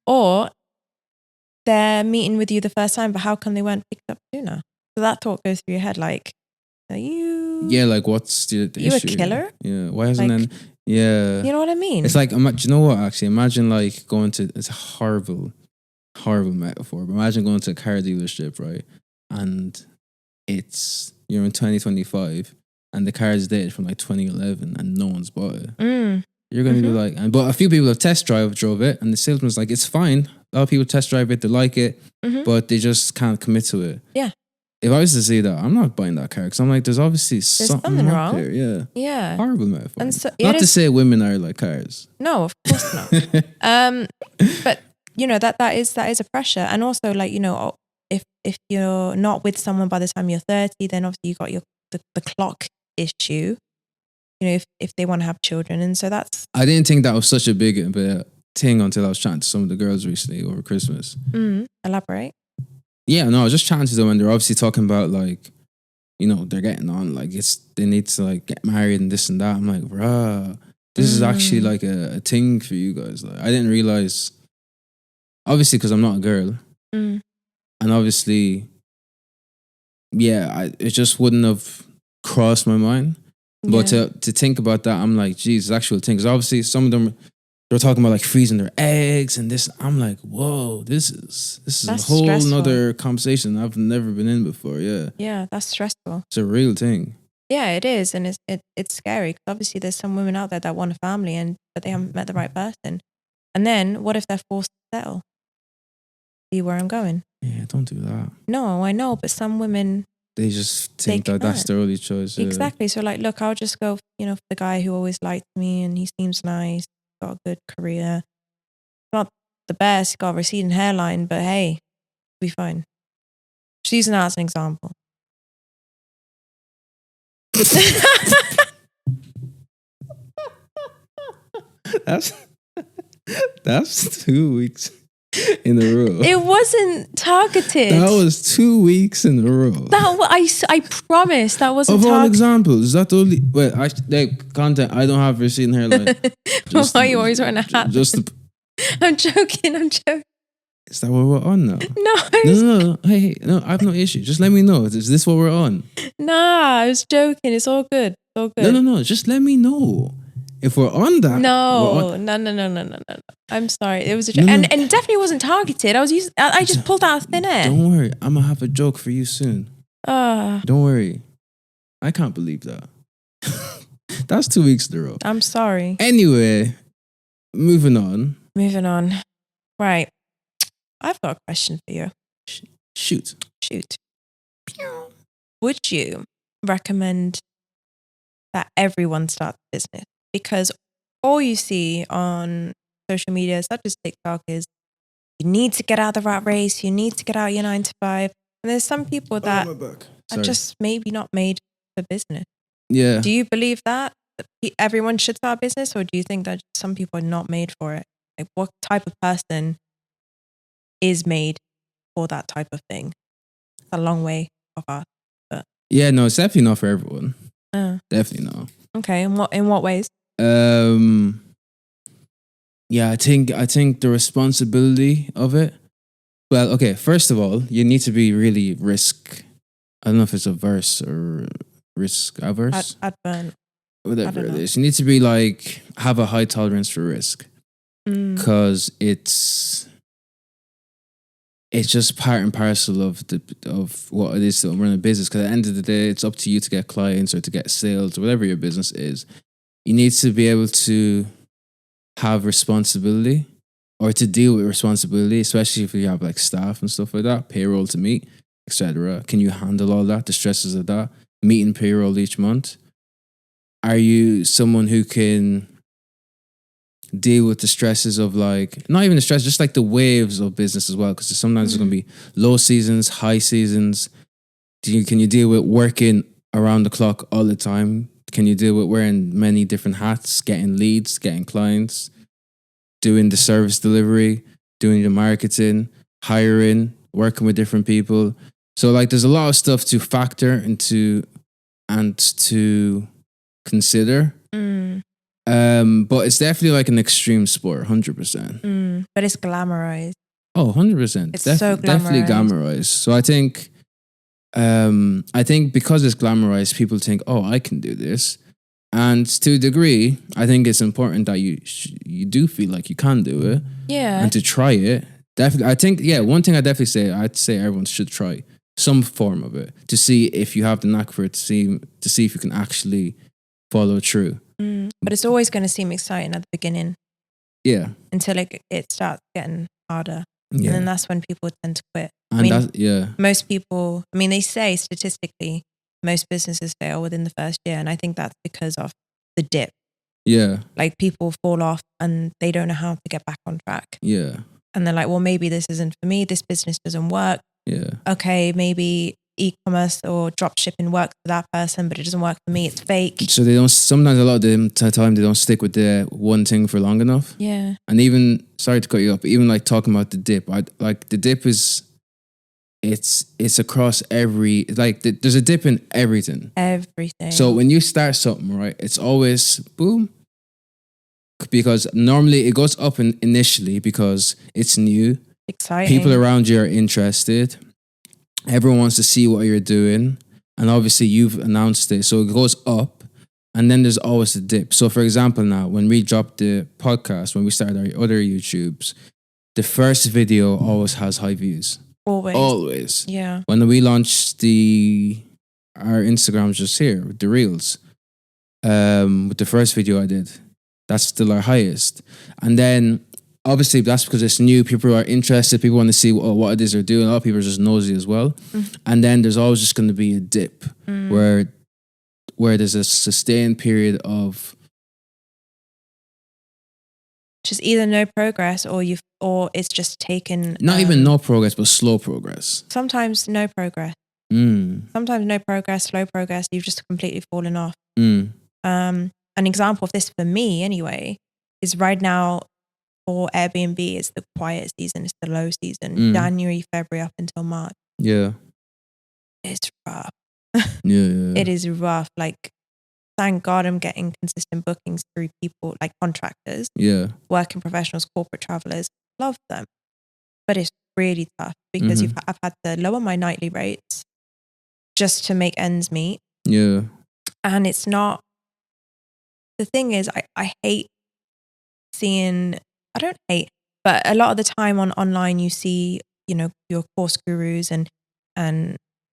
S2: or they're meeting with you the first time, but how come they weren't picked up sooner? So that thought goes through your head, like, are you?
S1: Yeah, like what's the
S2: You a
S1: issue?
S2: killer?
S1: Yeah. Why hasn't
S2: Like,
S1: then? Yeah.
S2: You know what I mean?
S1: It's like, do you know what? Actually, imagine like going to. It's a horrible metaphor. But imagine going to a car dealership, right? And you're in 2025, and the car is dated from like 2011, and no one's bought it. You're going to be like, but a few people have drove it, and the salesman's like, it's fine. A lot of people test drive it, they like it, but they just can't commit to it.
S2: Yeah.
S1: If I was to say that, I'm not buying that car because I'm like, there's obviously something
S2: wrong
S1: there. Yeah.
S2: Yeah.
S1: Horrible metaphor.
S2: And so,
S1: not to say women are like cars.
S2: No, of course not. But that is a pressure, and also like if you're not with someone by the time you're 30, then obviously you got the clock issue. If they want to have children, and so that's.
S1: I didn't think that was such a big thing until I was chatting to some of the girls recently over Christmas.
S2: Elaborate.
S1: Yeah, no, I was just chatting to them, and they're obviously talking about like, they're getting on, like they need to like get married and this and that. I'm like, bruh, this is actually like a thing for you guys. Like, I didn't realize, obviously, because I'm not a girl, and obviously, yeah, it just wouldn't have crossed my mind. But to think about that, I'm like, geez, it's actual thing. Because obviously, some of them, they're talking about like freezing their eggs and this. I'm like, whoa, this is
S2: That's
S1: a whole
S2: stressful.
S1: nother conversation I've never been in before. Yeah.
S2: Yeah, that's stressful.
S1: It's a real thing.
S2: Yeah, it is, and it's scary because obviously there's some women out there that want a family but they haven't met the right person. And then what if they're forced to settle? See where I'm going?
S1: Yeah, don't do that.
S2: No, I know, but some women.
S1: They just think that that's their only choice. Yeah.
S2: Exactly. So like, look, I'll just go, for the guy who always liked me and he seems nice, got a good career. Not the best, got a receding hairline, but hey, be fine. Just using that as an example.
S1: That's 2 weeks in a row.
S2: It wasn't targeted.
S1: That was 2 weeks in a row.
S2: I promise that wasn't
S1: of all
S2: targeted.
S1: examples, is that the only? Wait, content. I don't have receding hairline.
S2: Why are you always wearing a hat? I'm joking.
S1: Is that what we're on now?
S2: No.
S1: No. Hey, no, I have no issue. Just let me know. Is this what we're on?
S2: Nah, I was joking. It's all good.
S1: No. Just let me know. If we're on that.
S2: No. I'm sorry. It was a joke. And it definitely wasn't targeted. I just pulled out of thin air.
S1: Don't worry. I'm going to have a joke for you soon. Don't worry. I can't believe that. That's 2 weeks in a row.
S2: I'm sorry.
S1: Anyway, moving on.
S2: Right. I've got a question for you.
S1: Shoot.
S2: Would you recommend that everyone start a business? Because all you see on social media, such as TikTok, is you need to get out of the rat race, you need to get out your 9 to 5. And there's some people that are just maybe not made for business.
S1: Yeah.
S2: Do you believe that everyone should start a business, or do you think that some people are not made for it? Like, what type of person is made for that type of thing? It's a long way off us. But.
S1: Yeah, no, it's definitely not for everyone. Definitely not.
S2: Okay, in what ways?
S1: Yeah, I think the responsibility of it. Well, okay, first of all, you need to be really I don't know if it's averse or risk averse.
S2: Advent.
S1: Whatever it is. You need to be like, have a high tolerance for risk. Because it's it's just part and parcel of what it is to run a business. Because at the end of the day, it's up to you to get clients or to get sales or whatever your business is. You need to be able to have responsibility or to deal with responsibility, especially if you have like staff and stuff like that, payroll to meet, etc. Can you handle all that, the stresses of that, meeting payroll each month? Are you someone who can deal with the stresses of like, not even the stress, just like the waves of business as well? Because sometimes there's going to be low seasons, high seasons. Can you deal with working around the clock all the time? Can you deal with wearing many different hats, getting leads, getting clients, doing the service delivery, doing the marketing, hiring, working with different people? So like there's a lot of stuff to factor into and to consider. But it's definitely like an extreme sport, 100%.
S2: But it's glamorized.
S1: Oh, 100%.
S2: It's so
S1: definitely glamorized. So I think because it's glamorized, people think, oh, I can do this. And to a degree, I think it's important that you do feel like you can do it.
S2: Yeah.
S1: And to try it. Definitely, I think, one thing I'd say everyone should try some form of it to see if you have the knack for it, to see if you can actually follow through.
S2: But it's always going to seem exciting at the beginning.
S1: Yeah.
S2: Until it starts getting harder.
S1: Yeah.
S2: And then that's when people tend to quit.
S1: And
S2: most people, they say statistically, most businesses fail within the first year. And I think that's because of the dip.
S1: Yeah.
S2: Like people fall off and they don't know how to get back on track.
S1: Yeah.
S2: And they're like, well, maybe this isn't for me. This business doesn't work.
S1: Yeah.
S2: Okay, maybe e-commerce or drop shipping works for that person, but it doesn't work for me. It's fake.
S1: So they don't, sometimes a lot of the time they don't stick with the one thing for long enough.
S2: Yeah.
S1: And even, sorry to cut you up, but even like talking about the dip, the dip is, it's across there's a dip in everything.
S2: Everything.
S1: So when you start something, right, it's always boom. Because normally it goes up initially because it's new.
S2: Exciting.
S1: People around you are interested. Everyone wants to see what you're doing. And obviously you've announced it. So it goes up and then there's always a dip. So for example, now when we dropped the podcast, when we started our other YouTubes, the first video always has high views. Always.
S2: Yeah.
S1: When we launched our Instagrams just here, with the Reels, with the first video I did, that's still our highest. And then obviously that's because it's new. People are interested. People want to see what it is they're doing. A lot of people are just nosy as well. And then there's always just going to be a dip where there's a sustained period of
S2: just either no progress or it's just taken.
S1: Not even no progress, but slow progress.
S2: Sometimes no progress. Sometimes no progress, slow progress. You've just completely fallen off. An example of this for me anyway is right now for Airbnb, it's the quiet season, it's the low season, January, February up until March.
S1: Yeah.
S2: It's rough.
S1: Yeah.
S2: It is rough. Like, thank God I'm getting consistent bookings through people like contractors, working professionals, corporate travelers. Love them. But it's really tough because I've had to lower my nightly rates just to make ends meet.
S1: Yeah.
S2: And it's not, the thing is, I hate seeing, I don't hate, but a lot of the time online you see, your course gurus and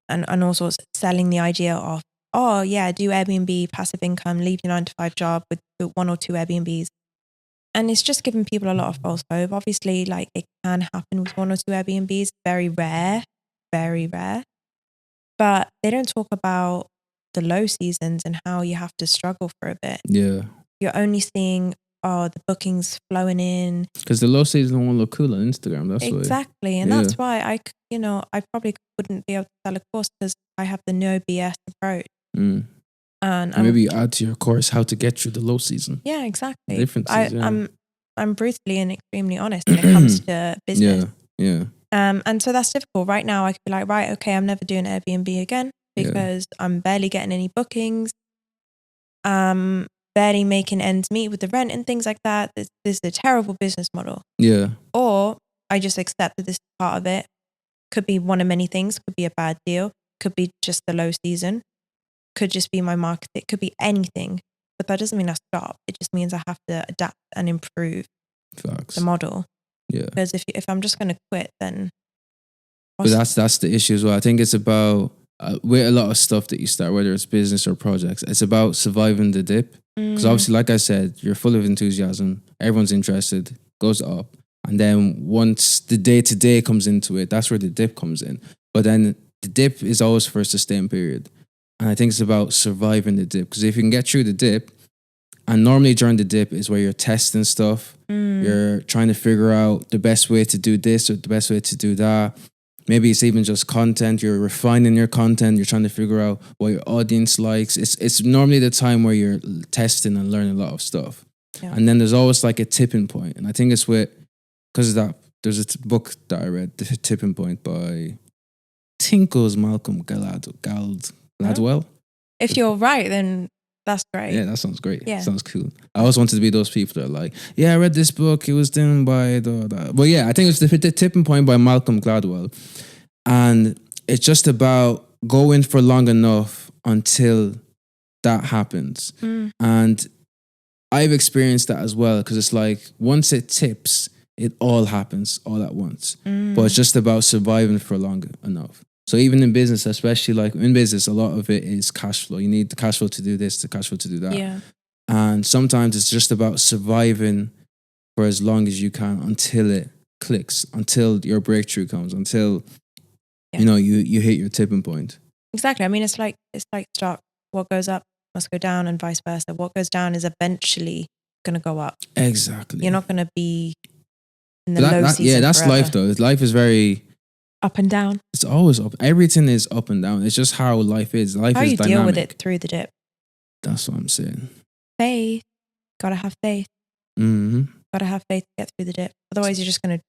S2: all sorts selling the idea of, oh yeah, do Airbnb, passive income, leave your 9-to-5 job with 1 or 2 Airbnbs. And it's just giving people a lot of false hope. Obviously, like it can happen with 1 or 2 Airbnbs, very rare. But they don't talk about the low seasons and how you have to struggle for a bit.
S1: Yeah.
S2: You're only seeing, the bookings flowing in.
S1: Because the low season won't look cool on Instagram. That's
S2: exactly. And that's why I probably wouldn't be able to sell a course because I have the no BS approach. And
S1: maybe you add to your course how to get through the low season.
S2: Yeah, exactly.
S1: Differences,
S2: I'm brutally and extremely honest when it comes to business.
S1: Yeah.
S2: And so that's difficult. Right now I could be like, right, okay, I'm never doing Airbnb again because I'm barely getting any bookings. Barely making ends meet with the rent and things like that. This is a terrible business model. Yeah. Or I just accept that this is part of it. Could be one of many things. Could be a bad deal. Could be just the low season. Could just be my market. It could be anything. But that doesn't mean I stop. It just means I have to adapt and improve the model. Yeah. Because if I'm just going to quit, then
S1: But that's the issue as well. I think it's about with a lot of stuff that you start, whether it's business or projects, it's about surviving the dip. Because obviously, like I said, you're full of enthusiasm. Everyone's interested, goes up. And then once the day-to-day comes into it, that's where the dip comes in. But then the dip is always for a sustained period. And I think it's about surviving the dip. Because if you can get through the dip, and normally during the dip is where you're testing stuff. You're trying to figure out the best way to do this or the best way to do that. Maybe it's even just content. You're refining your content. You're trying to figure out what your audience likes. It's normally the time where you're testing and learning a lot of stuff. Yeah. And then there's always like a tipping point. And I think it's because of that, there's a book that I read, The Tipping Point by, I think it was Malcolm Gladwell.
S2: If you're right, then that's great.
S1: Yeah, that sounds great. Yeah. Sounds cool. I always wanted to be those people that are like, yeah, I read this book. It was done by the. But yeah, I think it's the Tipping Point by Malcolm Gladwell. And it's just about going for long enough until that happens. And I've experienced that as well, because it's like once it tips, it all happens all at once. But it's just about surviving for long enough. So even in business, especially like in business, a lot of it is cash flow. You need the cash flow to do this, the cash flow to do that. Yeah. And sometimes it's just about surviving for as long as you can until it clicks, until your breakthrough comes, until you hit your tipping point.
S2: Exactly. I mean, it's like stock. What goes up must go down, and vice versa. What goes down is eventually going to go up.
S1: Exactly.
S2: You're not going to be in the low season. Yeah,
S1: that's
S2: forever.
S1: Life though. Life is very
S2: up and down.
S1: It's always up. Everything is up and down. It's just how life is. Life
S2: how
S1: is
S2: you
S1: dynamic.
S2: Deal with it through the dip.
S1: That's what I'm saying.
S2: Faith. Gotta have faith. Gotta have faith to get through the dip. Otherwise, you're just going to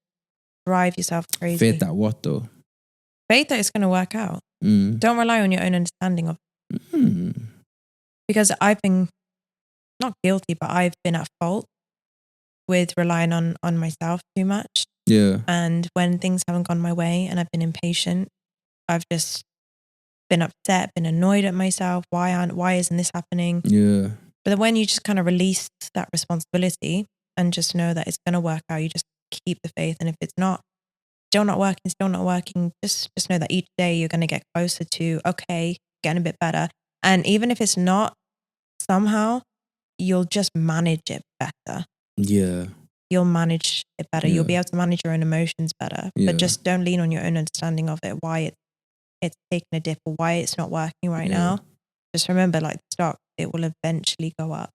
S2: drive yourself crazy.
S1: Faith that what though?
S2: Faith that it's going to work out. Don't rely on your own understanding of it. Because I've been not guilty, but I've been at fault with relying on myself too much.
S1: Yeah.
S2: And when things haven't gone my way and I've been impatient, I've just been upset, been annoyed at myself. Why isn't this happening?
S1: Yeah.
S2: But then when you just kind of release that responsibility and just know that it's going to work out, you just keep the faith. And if it's still not working, just know that each day you're going to get closer to, okay, getting a bit better. And even if it's not, somehow you'll just manage it better.
S1: Yeah.
S2: You'll manage it better. Yeah. You'll be able to manage your own emotions better. Yeah. But just don't lean on your own understanding of it, why it's taking a dip or why it's not working right now. Just remember, like the stock, it will eventually go up.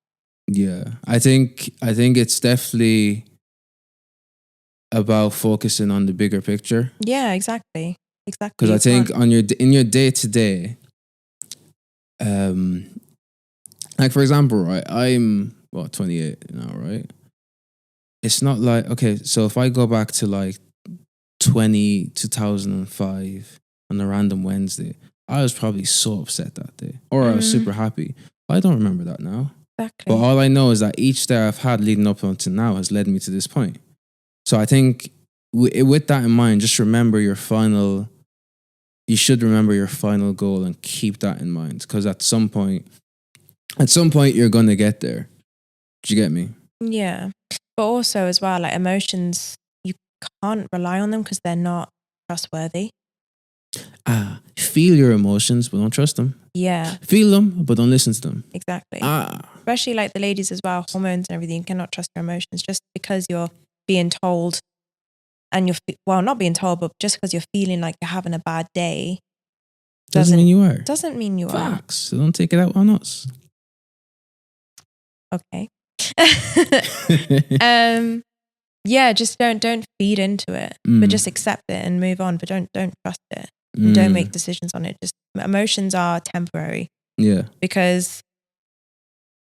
S1: Yeah. I think it's definitely about focusing on the bigger picture.
S2: Yeah, exactly.
S1: Because I think in your day-to-day, like for example, right, I'm 28 now, right? It's not like, okay, so if I go back to like 2005 on a random Wednesday, I was probably so upset that day, or I was super happy. I don't remember that now. Exactly. But all I know is that each day I've had leading up until now has led me to this point. So I think with that in mind, just remember you should remember your final goal and keep that in mind. Because at some point you're going to get there. Do you get me?
S2: Yeah. But also as well, like emotions, you can't rely on them because they're not trustworthy.
S1: Feel your emotions, but don't trust them.
S2: Yeah.
S1: Feel them, but don't listen to them.
S2: Exactly. Especially like the ladies as well, hormones and everything. You cannot trust your emotions just because you're being told and not being told, but just because you're feeling like you're having a bad day.
S1: Doesn't mean you are.
S2: Doesn't mean you
S1: Facts. So don't take it out on us.
S2: Okay. Yeah, just don't feed into it, but just accept it and move on. But don't trust it. Don't make decisions on it. Just emotions are temporary.
S1: Yeah.
S2: Because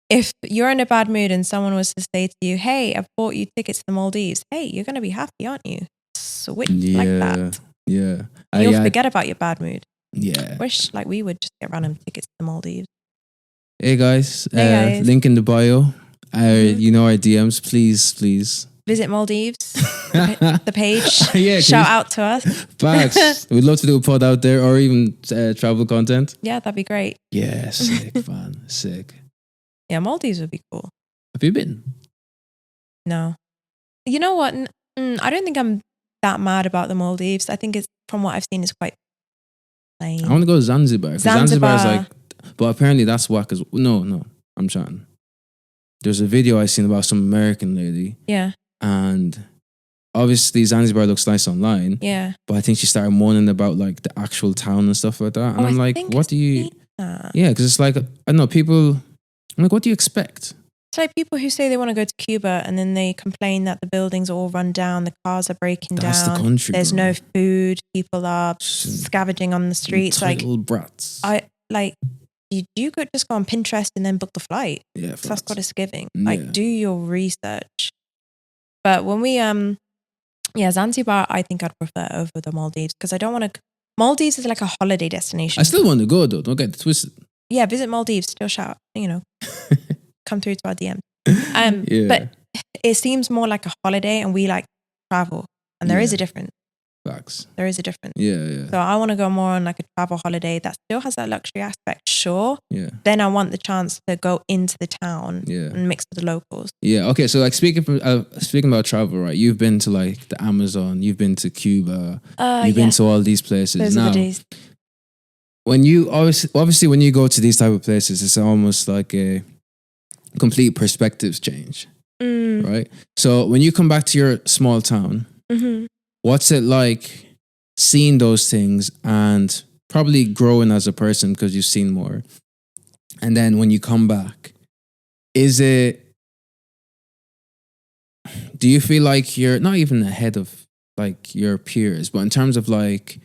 S2: if you're in a bad mood and someone was to say to you, "Hey, I've bought you tickets to the Maldives," hey, you're gonna be happy, aren't you? Switch like that.
S1: Yeah.
S2: You'll forget about your bad mood.
S1: Yeah.
S2: Wish like we would just get random tickets to the Maldives.
S1: Hey guys, link in the bio. You know our DMs, please.
S2: Visit Maldives, the page. Yeah, shout out to us.
S1: Facts. We'd love to do a pod out there or even travel content.
S2: Yeah, that'd be great.
S1: Yeah, sick, man. Sick.
S2: Yeah, Maldives would be cool.
S1: Have you been?
S2: No. You know what? I don't think I'm that mad about the Maldives. I think it's from what I've seen, is quite plain.
S1: I want to go to Zanzibar. 'Cause Zanzibar is like, but apparently that's whack as no, I'm chatting. There's a video I seen about some American lady.
S2: Yeah.
S1: And obviously Zanzibar looks nice online.
S2: Yeah.
S1: But I think she started moaning about like the actual town and stuff like that. And I'm like, what do you... Yeah, because it's like, I don't know, people... I'm like, what do you expect?
S2: It's like people who say they want to go to Cuba and then they complain that the buildings are all run down, the cars are breaking
S1: That's
S2: down.
S1: the country,
S2: There's
S1: bro.
S2: no food. People are scavenging on the streets. Like,
S1: little brats.
S2: You could just go on Pinterest and then book the flight.
S1: Yeah,
S2: So that's what it's giving.
S1: Yeah.
S2: Like, do your research. But when we Zanzibar, I think I'd prefer over the Maldives because I don't want to. Maldives is like a holiday destination.
S1: I still want to go though. Don't get it twisted.
S2: Yeah, visit Maldives. Still shout. Come through to our DM.
S1: Yeah.
S2: But it seems more like a holiday, and we like travel, and there is a difference.
S1: Facts.
S2: There is a difference.
S1: Yeah.
S2: So I want to go more on like a travel holiday that still has that luxury aspect, sure.
S1: Yeah.
S2: Then I want the chance to go into the town
S1: Yeah.
S2: and mix with the locals.
S1: Yeah. Okay. So like speaking about travel, right? You've been to like the Amazon. You've been to Cuba. You've been to all these places.
S2: Those are the days.
S1: When you obviously when you go to these type of places, it's almost like a complete perspectives change, right? So when you come back to your small town, what's it like seeing those things and probably growing as a person because you've seen more? And then when you come back, do you feel like you're not even ahead of like your peers, but in terms of like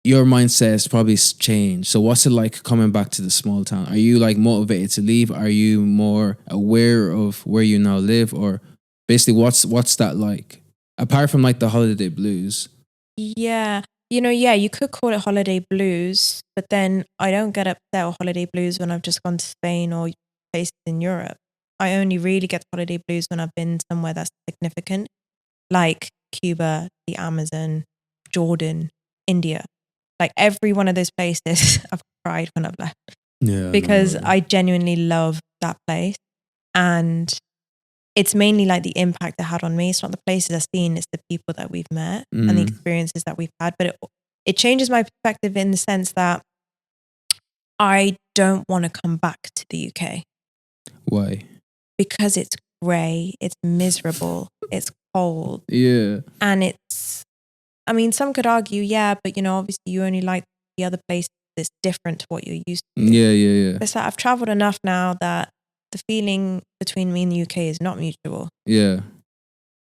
S1: your mindset has probably changed. So what's it like coming back to the small town? Are you like motivated to leave? Are you more aware of where you now live? Or basically what's that like? Apart from like the holiday blues.
S2: Yeah. You could call it holiday blues, but then I don't get upset or holiday blues when I've just gone to Spain or places in Europe. I only really get holiday blues when I've been somewhere that's significant, like Cuba, the Amazon, Jordan, India. Like every one of those places, I've cried when I've left.
S1: Yeah.
S2: Because I genuinely love that place. And it's mainly like the impact it had on me. It's not the places I've seen, it's the people that we've met and the experiences that we've had. But it changes my perspective in the sense that I don't want to come back to the UK.
S1: Why?
S2: Because it's grey, it's miserable, it's cold.
S1: Yeah.
S2: And some could argue, but obviously you only like the other places that's different to what you're used to.
S1: Yeah.
S2: It's like I've traveled enough now that the feeling between me and the UK is not mutual.
S1: Yeah.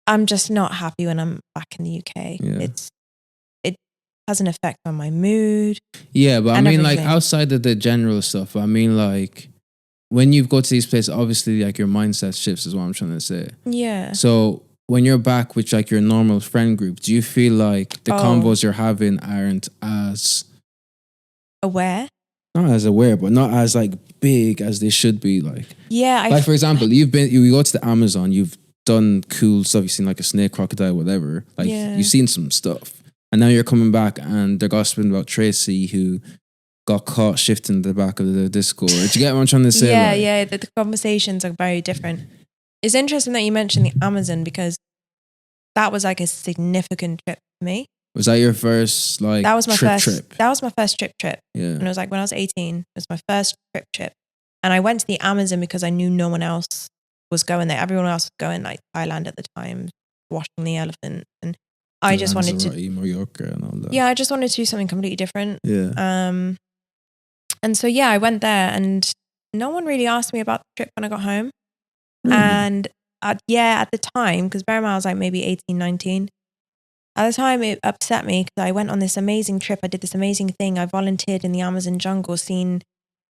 S2: I'm just not happy when I'm back in the UK.
S1: Yeah.
S2: It has an effect on my mood.
S1: Yeah, but I mean,
S2: everything.
S1: like outside of the general stuff, I mean, like when you go to these places, obviously, like your mindset shifts, is what I'm trying to say.
S2: Yeah.
S1: So when you're back with like your normal friend group, do you feel like the convos you're having aren't as
S2: aware?
S1: Not as aware, but not as like big as they should be. Like,
S2: yeah.
S1: For example, you go to the Amazon, you've done cool stuff. You've seen like a snake, crocodile, whatever. Like you've seen some stuff, and now you're coming back and they're gossiping about Tracy who got caught shifting the back of the Discord. Do you get what I'm trying to say?
S2: Yeah. The conversations are very different. It's interesting that you mentioned the Amazon because that was like a significant trip for me.
S1: Was that your first like
S2: that was my
S1: trip?
S2: That was my first trip.
S1: Yeah.
S2: And it was like when I was 18, it was my first trip. And I went to the Amazon because I knew no one else was going there. Everyone else was going like Thailand at the time, washing the elephant. And I just wanted to
S1: Mallorca and all that.
S2: Yeah, I just wanted to do something completely different.
S1: Yeah.
S2: And so I went there and no one really asked me about the trip when I got home.
S1: Really?
S2: And at the time, because bear in mind I was like maybe 18, 19. At the time, it upset me because I went on this amazing trip. I did this amazing thing. I volunteered in the Amazon jungle, seen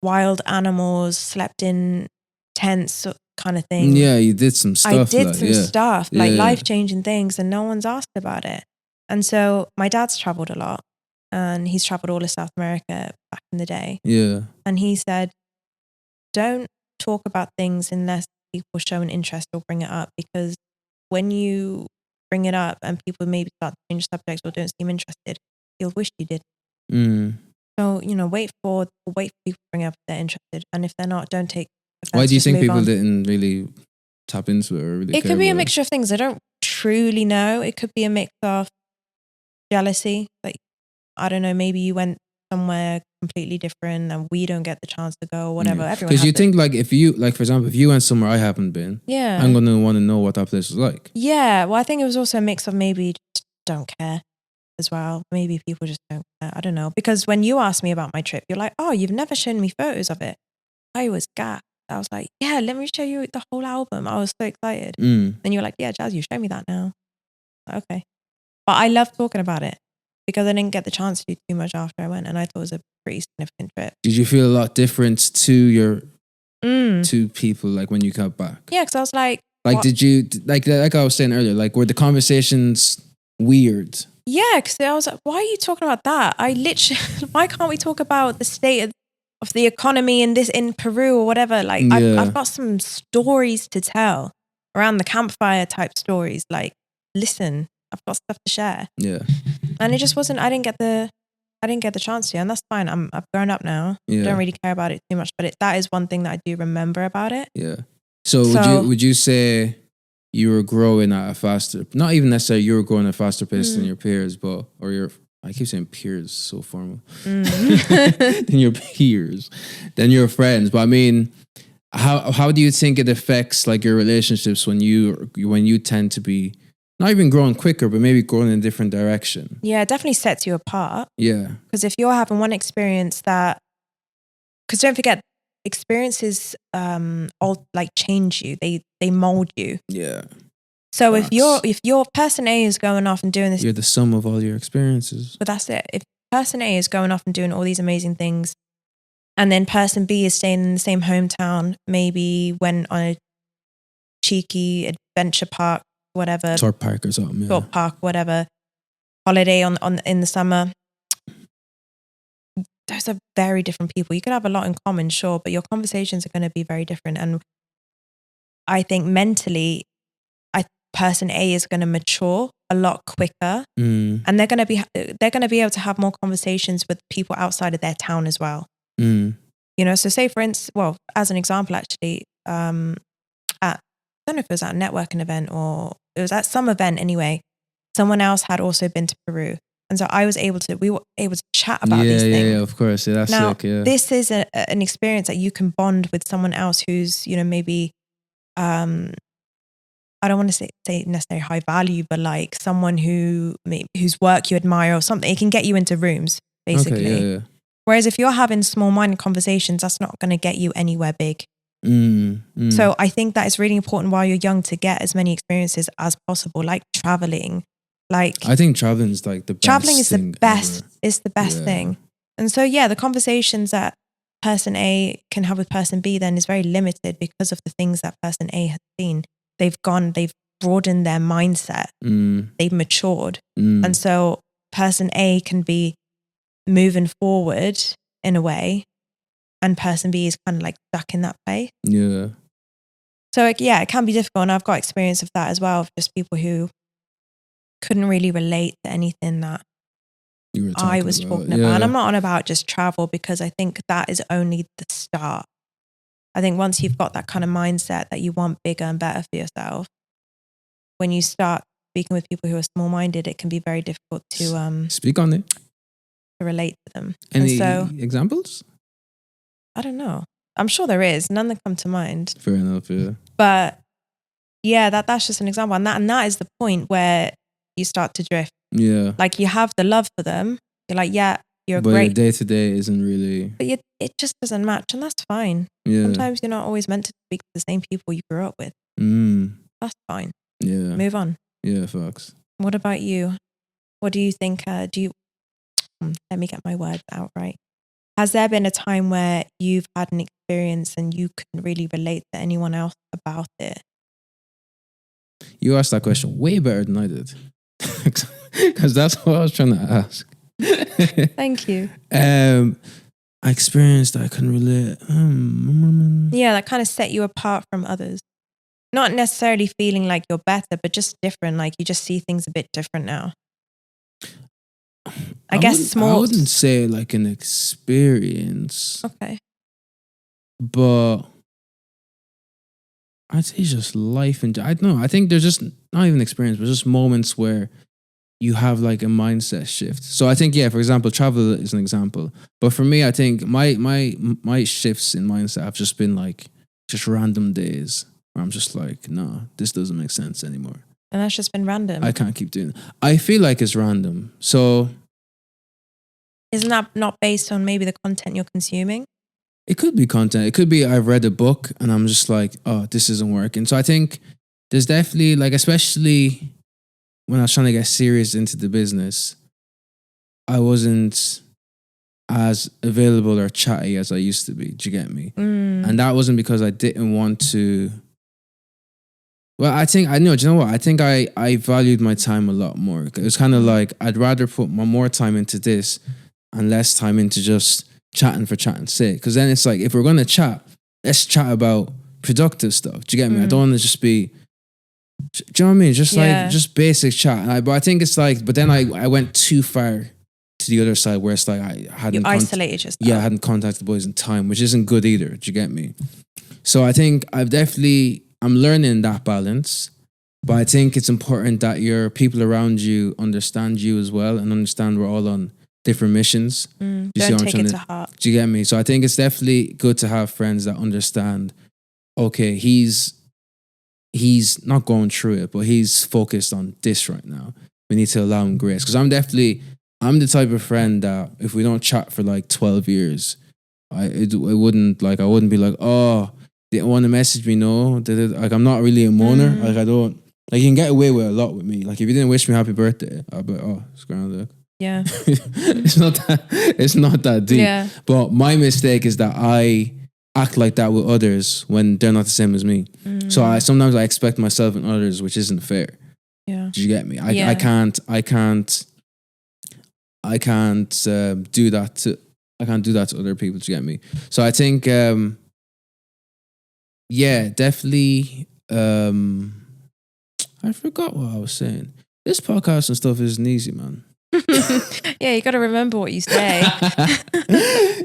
S2: wild animals, slept in tents, kind of thing.
S1: Yeah, you did some stuff.
S2: I did some stuff, like life-changing things, and no one's asked about it. And so my dad's traveled a lot, and he's traveled all of South America back in the day.
S1: Yeah.
S2: And he said, don't talk about things unless people show an interest or bring it up, because when you bring it up and people maybe start to change subjects or don't seem interested, you'll wish you did. So, wait for people to bring up if they're interested. And if they're not, don't take offense.
S1: Why do you think people didn't really tap into it or really
S2: It could be a mixture of things. I don't truly know. It could be a mix of jealousy. Like, I don't know, maybe you went somewhere completely different and we don't get the chance to go or whatever. Everyone
S1: Because
S2: has
S1: you
S2: it.
S1: think like if you, like for example, if you went somewhere I haven't been,
S2: Yeah.
S1: I'm going to want to know what that place is like.
S2: Yeah. Well, I think it was also a mix of maybe just don't care as well. Maybe people just don't care. I don't know. Because when you asked me about my trip, you're like, oh, you've never shown me photos of it. I was gassed. I was like, yeah, let me show you the whole album. I was so excited. And you were like, yeah, Jazz, you show me that now. Okay. But I love talking about it because I didn't get the chance to do too much after I went, and I thought it was a pretty significant trip.
S1: Did you feel a lot different to your to people like when you got back?
S2: Yeah, because I was like,
S1: like,
S2: what?
S1: did you like I was saying earlier? Like, were the conversations weird?
S2: Yeah, because I was like, why are you talking about that? I literally, why can't we talk about the state of the economy in Peru or whatever? Like, I've got some stories to tell around the campfire type stories. Like, listen, I've got stuff to share.
S1: Yeah.
S2: And it just wasn't. I didn't get the chance to, and that's fine. I've grown up now.
S1: Yeah.
S2: I don't really care about it too much, but that is one thing that I do remember about it.
S1: Yeah. So would you say you were growing at a faster, not even necessarily you were growing at a faster pace than your peers, but I keep saying peers, so formal. Than your peers, than your friends. But I mean, how do you think it affects like your relationships when you tend to be not even growing quicker, but maybe growing in a different direction?
S2: Yeah, it definitely sets you apart.
S1: Yeah.
S2: Because if you're having one experience because don't forget, experiences all like change you. They mold you.
S1: Yeah.
S2: So if your person A is going off and doing this,
S1: you're the sum of all your experiences.
S2: But that's it. If person A is going off and doing all these amazing things, and then person B is staying in the same hometown, maybe went on a cheeky adventure park, whatever,
S1: Thorpe Park or something. Yeah.
S2: Thorpe Park, whatever, holiday on in the summer. Those are very different people. You could have a lot in common, sure, but your conversations are going to be very different. And I think mentally, person A is going to mature a lot quicker, and they're going to be able to have more conversations with people outside of their town as well. You know, so say for instance, well, as an example, actually, I don't know if it was at a networking event or it was at some event anyway. Someone else had also been to Peru, and so we were able to chat about these things.
S1: Yeah, of course. Yeah, that's
S2: now,
S1: sick. Yeah,
S2: this is an experience that you can bond with someone else who's, you know, maybe I don't want to say necessarily high value, but like someone whose work you admire or something. It can get you into rooms, basically.
S1: Okay, yeah.
S2: Whereas if you're having small-minded conversations, that's not going to get you anywhere big. So I think that it's really important while you're young to get as many experiences as possible, like traveling. Like,
S1: I think traveling is like the best.
S2: Traveling is
S1: thing
S2: the best.
S1: ever.
S2: It's the best thing. And so yeah, the conversations that person A can have with person B then is very limited because of the things that person A has seen. They've broadened their mindset. They've matured. And so person A can be moving forward in a way, and person B is kind of like stuck in that place.
S1: Yeah. So
S2: yeah, it can be difficult. And I've got experience of that as well, of just people who couldn't really relate to anything that I was talking about. And I'm not on about just travel, because I think that is only the start. I think once you've got that kind of mindset that you want bigger and better for yourself, when you start speaking with people who are small-minded, it can be very difficult to
S1: speak on it,
S2: to relate to them.
S1: Any examples?
S2: I don't know. I'm sure there is. None that come to mind.
S1: Fair enough, yeah. But
S2: yeah, that's just an example. And that is the point where you start to drift.
S1: Yeah.
S2: Like, you have the love for them. You're like, yeah, you're
S1: but
S2: great.
S1: But your day-to-day isn't really...
S2: But it just doesn't match, and that's fine.
S1: Yeah.
S2: Sometimes you're not always meant to speak to the same people you grew up with. That's fine.
S1: Yeah.
S2: Move on.
S1: Yeah, facts.
S2: What about you? What do you think? Let me get my words out right. Has there been a time where you've had an experience and you couldn't really relate to anyone else about it?
S1: You asked that question way better than I did. Because that's what I was trying to ask.
S2: Thank you.
S1: I experienced that I couldn't relate.
S2: Yeah, that kind of set you apart from others. Not necessarily feeling like you're better, but just different. Like, you just see things a bit different now. I
S1: wouldn't say like an experience.
S2: Okay.
S1: But I'd say just life, and I don't know. I think there's just not even experience, but just moments where you have like a mindset shift. So I think, yeah, for example, travel is an example. But for me, I think my shifts in mindset have just been like just random days where I'm just like, no, this doesn't make sense anymore.
S2: And that's just been random.
S1: I can't keep doing it. I feel like it's random. So
S2: isn't that not based on maybe the content you're consuming?
S1: it could be content. It could be I've read a book and I'm just like, oh, this isn't working. So I think there's definitely like, especially when I was trying to get serious into the business, I wasn't as available or chatty as I used to be. Do you get me? And that wasn't because I didn't want to. Well, I think I know. Do you know what? I think I valued my time a lot more. It was kind of like I'd rather put more time into this and less time into just chatting for chatting's sake. Because then it's like, if we're going to chat, let's chat about productive stuff. Do you get me? I don't want to just be. Do you know what I mean? Just like just basic chat. But I think it's like. But then I went too far to the other side where it's like I hadn't
S2: isolated yourself.
S1: Yeah, I hadn't contacted the boys in time, which isn't good either. Do you get me? So I think I'm learning that balance, but I think it's important that your people around you understand you as well and understand we're all on different missions.
S2: Don't take it to heart.
S1: Do you get me? So I think it's definitely good to have friends that understand, okay, he's not going through it, but he's focused on this right now. We need to allow him grace. Because I'm the type of friend that if we don't chat for like 12 years, I wouldn't be like, oh, they want to message me, no. Like, I'm not really a moaner. Like, I don't, like, you can get away with a lot with me. Like, if you didn't wish me happy birthday, I'd be like, oh, it's grounded.
S2: Yeah.
S1: It's not that deep.
S2: Yeah.
S1: But my mistake is that I act like that with others when they're not the same as me. So sometimes I expect myself and others, which isn't fair.
S2: Yeah.
S1: Do you get me? I can't do that to other people. Do you get me? So I think, yeah, definitely. I forgot what I was saying. This podcast and stuff isn't easy, man.
S2: Yeah, you got to remember what you say.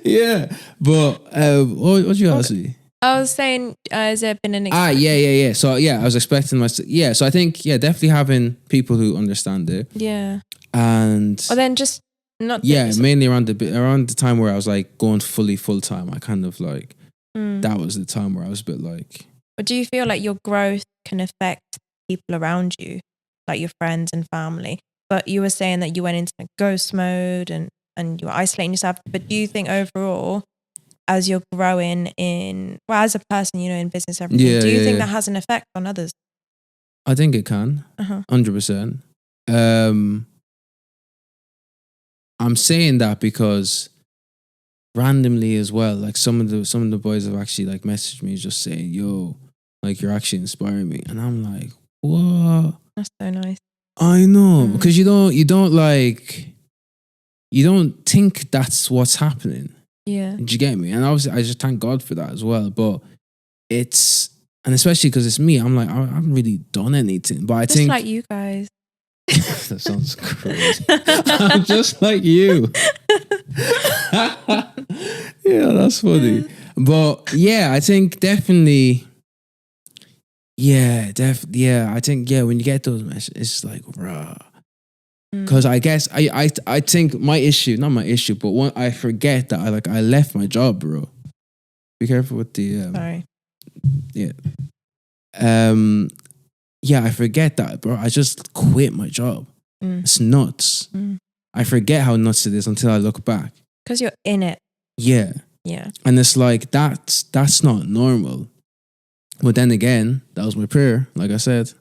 S1: Yeah, but what you ask me?
S2: I was saying, has there been an
S1: yeah. So yeah, I was expecting myself. Yeah, so I think definitely having people who understand it.
S2: Yeah,
S1: and
S2: then just not.
S1: Yeah, mainly around the time where I was like going full time. I kind of like that was the time where I was a bit like.
S2: But do you feel like your growth can affect people around you, like your friends and family? But you were saying that you went into ghost mode and you were isolating yourself. But do you think overall, as you're growing as a person, in business, everything, do you think that has an effect on others?
S1: I think it can, 100%. I'm saying that because randomly as well, like some of the boys have actually like messaged me just saying, yo, like you're actually inspiring me. And I'm like, what?
S2: That's so nice.
S1: I know, because you don't think that's what's happening.
S2: Yeah.
S1: Do you get me? And obviously I just thank God for that as well. But and especially because it's me, I'm like, I haven't really done anything. But I think.
S2: Just like you guys.
S1: That sounds crazy. I'm just like you. Yeah, that's funny. But yeah, I think definitely. Yeah, I think when you get those messages, it's like raw. Because I guess I think my issue, not my issue, but when I forget that I left my job, bro. Be careful with the.
S2: Sorry.
S1: Yeah. Yeah, I forget that, bro. I just quit my job. It's nuts. I forget how nuts it is until I look back.
S2: Because you're in it.
S1: Yeah.
S2: Yeah.
S1: And it's like, that's not normal. But then again, that was my prayer. Like I said,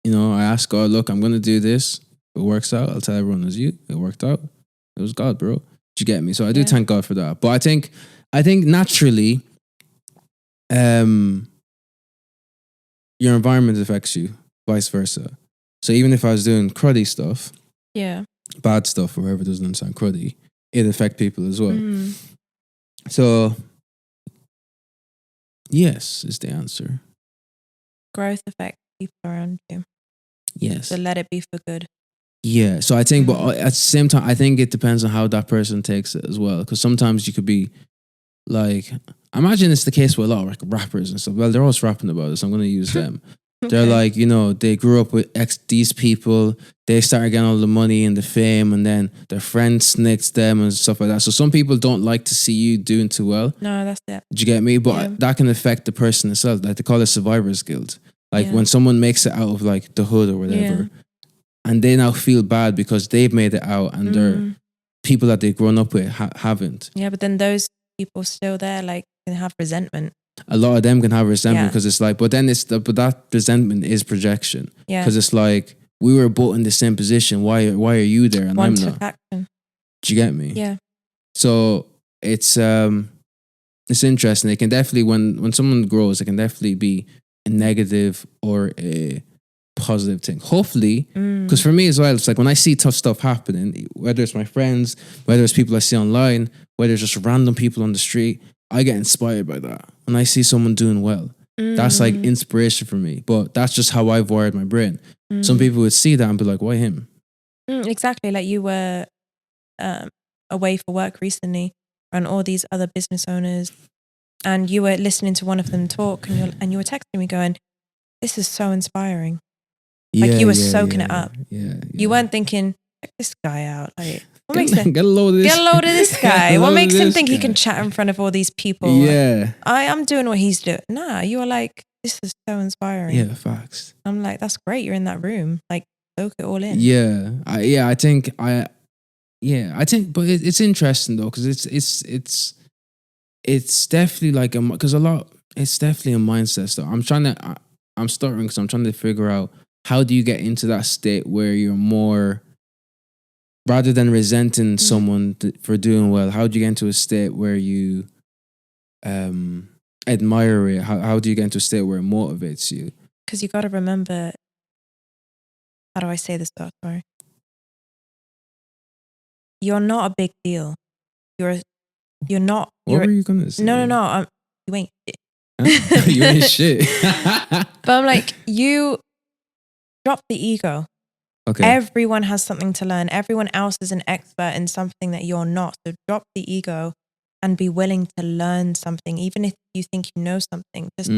S1: I asked God, look, I'm going to do this. If it works out, I'll tell everyone it was you. It worked out. It was God, bro. Did you get me? So I do thank God for that. But I think naturally, your environment affects you, vice versa. So even if I was doing cruddy stuff, bad stuff, or whatever doesn't sound cruddy, it affects people as well. So, yes, is the answer.
S2: Growth affects people around you.
S1: Yes.
S2: So let it be for good.
S1: Yeah. So I think, but at the same time, I think it depends on how that person takes it as well. Because sometimes you could be like, I imagine it's the case with a lot of like rappers and stuff. Well, they're always rapping about this. I'm going to use them. They're like, you know, they grew up with these people. They started getting all the money and the fame, and then their friends snitched them and stuff like that. So some people don't like to see you doing too well.
S2: No, that's it.
S1: Do you get me? But that can affect the person itself. Like they call it survivor's guilt. Like when someone makes it out of like the hood or whatever, and they now feel bad because they've made it out, and they're people that they've grown up with haven't.
S2: Yeah, but then those people still there, like, can have resentment.
S1: A lot of them can have resentment because it's like, but then but that resentment is projection. Yeah. Because it's like, we were both in the same position. Why are you there and I'm not? Action. Do you get me?
S2: Yeah.
S1: So it's interesting. It can definitely, when someone grows, it can definitely be a negative or a positive thing. Hopefully, because for me as well, it's like when I see tough stuff happening, whether it's my friends, whether it's people I see online, whether it's just random people on the street, I get inspired by that. When I see someone doing well, that's like inspiration for me. But that's just how I've wired my brain. Some people would see that and be like, why him?
S2: Exactly. Like you were away for work recently and all these other business owners, and you were listening to one of them talk, and you were texting me going, this is so inspiring. Like you were soaking it up.
S1: Yeah.
S2: You weren't thinking, check this guy out. Like,
S1: get a load of this.
S2: Get a load of this guy. What makes him think he can chat in front of all these people?
S1: Yeah.
S2: I'm doing what he's doing. Nah, you were like, this is so inspiring.
S1: Yeah, facts.
S2: I'm like, that's great. You're in that room. Like, soak it all in.
S1: Yeah. I think, but it's interesting though, because it's definitely like it's definitely a mindset stuff. I'm stuttering because I'm trying to figure out, how do you get into that state where you're more, rather than resenting someone for doing well, how do you get into a state where you admire it? How do you get into a state where it motivates you?
S2: Because you got to remember, how do I say this? Sorry. You're not a big deal. You're not.
S1: What were you going to say?
S2: No. You ain't shit.
S1: Huh? You ain't shit.
S2: But I'm like, you drop the ego.
S1: Okay.
S2: Everyone has something to learn. Everyone else is an expert in something that you're not. So drop the ego and be willing to learn something. Even if you think you know something, just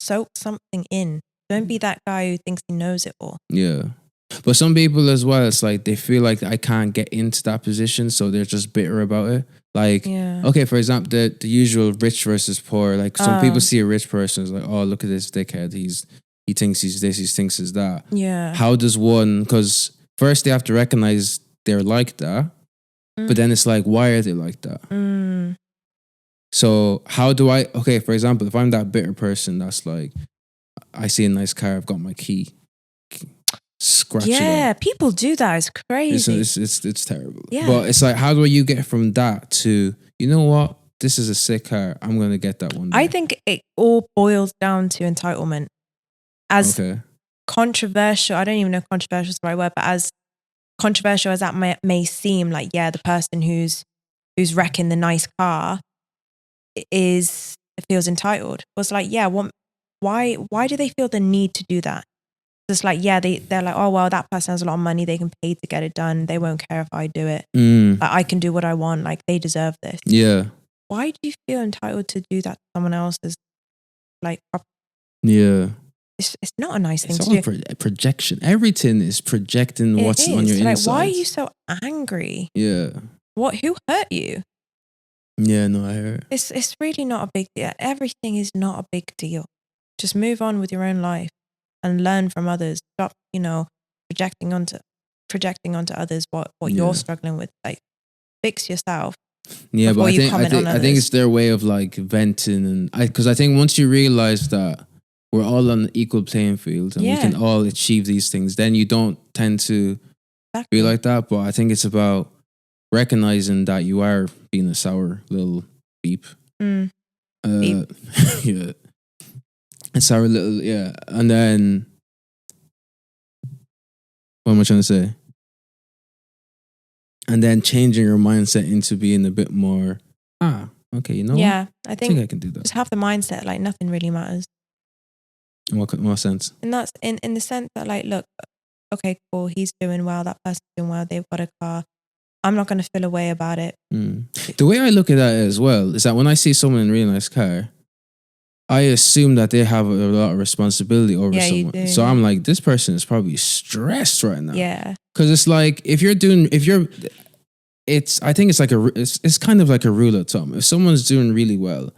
S2: soak something in. Don't be that guy who thinks he knows it all.
S1: Yeah. But some people as well, it's like they feel like I can't get into that position, so they're just bitter about it. Like, okay, for example, the usual rich versus poor. Like some people see a rich person as like, oh, look at this dickhead. He thinks he's this, he thinks he's that.
S2: Yeah.
S1: How does one, because first they have to recognize they're like that, but then it's like, why are they like that? So how do okay, for example, if I'm that bitter person that's like, I see a nice car, I've got my key, scratch it.
S2: Yeah, people do that. It's crazy.
S1: It's terrible.
S2: Yeah.
S1: But it's like, how do you get from that to, you know what, this is a sick car, I'm going to get that one day.
S2: I think it all boils down to entitlement. As controversial, I don't even know if controversial is the right word, but as controversial as that may seem, like, yeah, the person who's wrecking the nice car feels entitled. Was like, yeah, why do they feel the need to do that? It's like, yeah, they're like, oh, well, that person has a lot of money, they can pay to get it done, they won't care if I do it. Like, I can do what I want, like, they deserve this.
S1: Yeah.
S2: Why do you feel entitled to do that to someone else's, like, property?
S1: Yeah.
S2: It's not a nice thing
S1: to
S2: do.
S1: It's all projection. Everything is projecting what's on your inside.
S2: Why are you so angry?
S1: Yeah.
S2: Who hurt you?
S1: Yeah, no, I heard.
S2: It's really not a big deal. Everything is not a big deal. Just move on with your own life and learn from others. Stop, projecting onto others what you're struggling with. Like, fix yourself.
S1: Yeah, but I think it's their way of like venting, and because I think once you realize that we're all on an equal playing field and we can all achieve these things, then you don't tend to be like that. But I think it's about recognizing that you are being a sour little beep.
S2: Beep.
S1: Yeah. A sour little, yeah. And then, what am I trying to say? And then changing your mindset into being a bit more, okay, you know what?
S2: Yeah, I think
S1: I can do that.
S2: Just have the mindset like nothing really matters.
S1: In what sense?
S2: And that's in the sense that, like, look, okay, cool, he's doing well, that person's doing well, they've got a car. I'm not going to feel away about it.
S1: The way I look at that as well is that when I see someone in a really nice car, I assume that they have a lot of responsibility over
S2: Yeah, you
S1: someone.
S2: do.
S1: So I'm like, this person is probably stressed right now.
S2: Yeah.
S1: Because it's like, I think it's kind of like a rule of thumb. If someone's doing really well,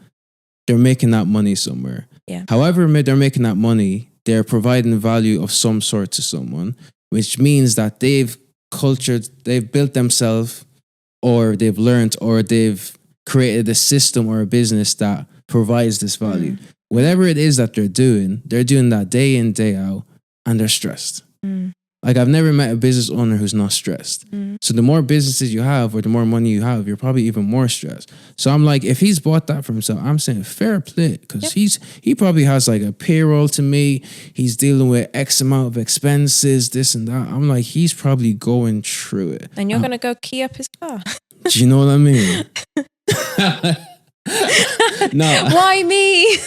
S1: they're making that money somewhere.
S2: Yeah.
S1: However, they're making that money, they're providing value of some sort to someone, which means that they've built themselves, or they've learned, or they've created a system or a business that provides this value. Whatever it is that they're doing that day in, day out, and they're stressed. Like, I've never met a business owner who's not stressed. So the more businesses you have, or the more money you have, you're probably even more stressed. So I'm like, if he's bought that for himself, I'm saying fair play, because he probably has like a payroll to meet. He's dealing with X amount of expenses, this and that. I'm like, he's probably going through it.
S2: And you're gonna go key up his car.
S1: Do you know what I mean? No.
S2: Why me?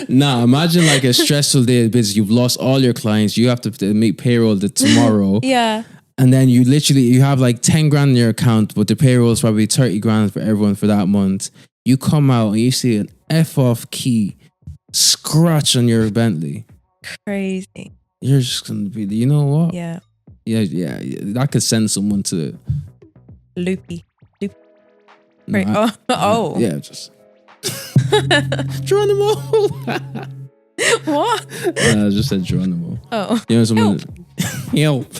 S1: Nah, imagine like a stressful day of business. You've lost all your clients. You have to make payroll tomorrow.
S2: Yeah.
S1: And then you have like 10 grand in your account, but the payroll is probably 30 grand for everyone for that month. You come out and you see an F off key scratch on your Bentley.
S2: Crazy.
S1: You're just going to be, you know what?
S2: Yeah.
S1: Yeah. That could send someone to
S2: Loopy.
S1: No,
S2: Oh.
S1: Yeah, just Geronimo.
S2: What?
S1: I just said Geronimo.
S2: Oh.
S1: You know, someone. Help.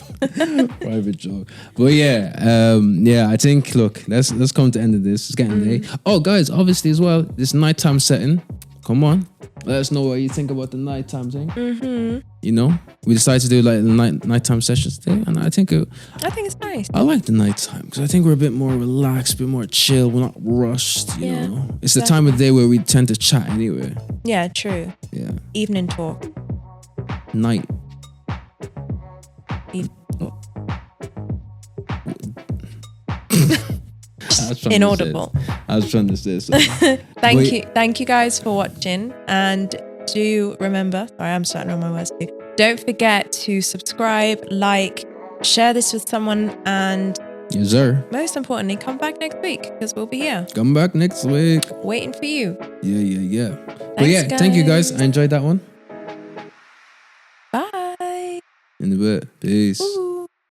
S1: Private joke. But yeah, I think, look, let's come to the end of this. It's getting late. Oh, guys, obviously as well, this nighttime setting. Come on. Let us know what you think about the nighttime thing. You know, we decided to do like the nighttime sessions today, and I think
S2: it's nice.
S1: I like the nighttime because I think we're a bit more relaxed, a bit more chill. We're not rushed. You know, it's the time of day where we tend to chat anyway.
S2: Yeah, true.
S1: Yeah.
S2: Evening talk.
S1: Night.
S2: Inaudible.
S1: I was trying to say something.
S2: Thank you guys for watching, and do remember, sorry, I'm starting on my words too. Don't forget to subscribe, like, share this with someone, and
S1: yes, sir.
S2: Most importantly, come back next week because we'll be here.
S1: Come back next week.
S2: Waiting for you.
S1: Yeah.
S2: Thanks,
S1: but yeah,
S2: guys.
S1: thank you guys. I enjoyed that one.
S2: Bye.
S1: In a bit. Peace.
S2: Ooh.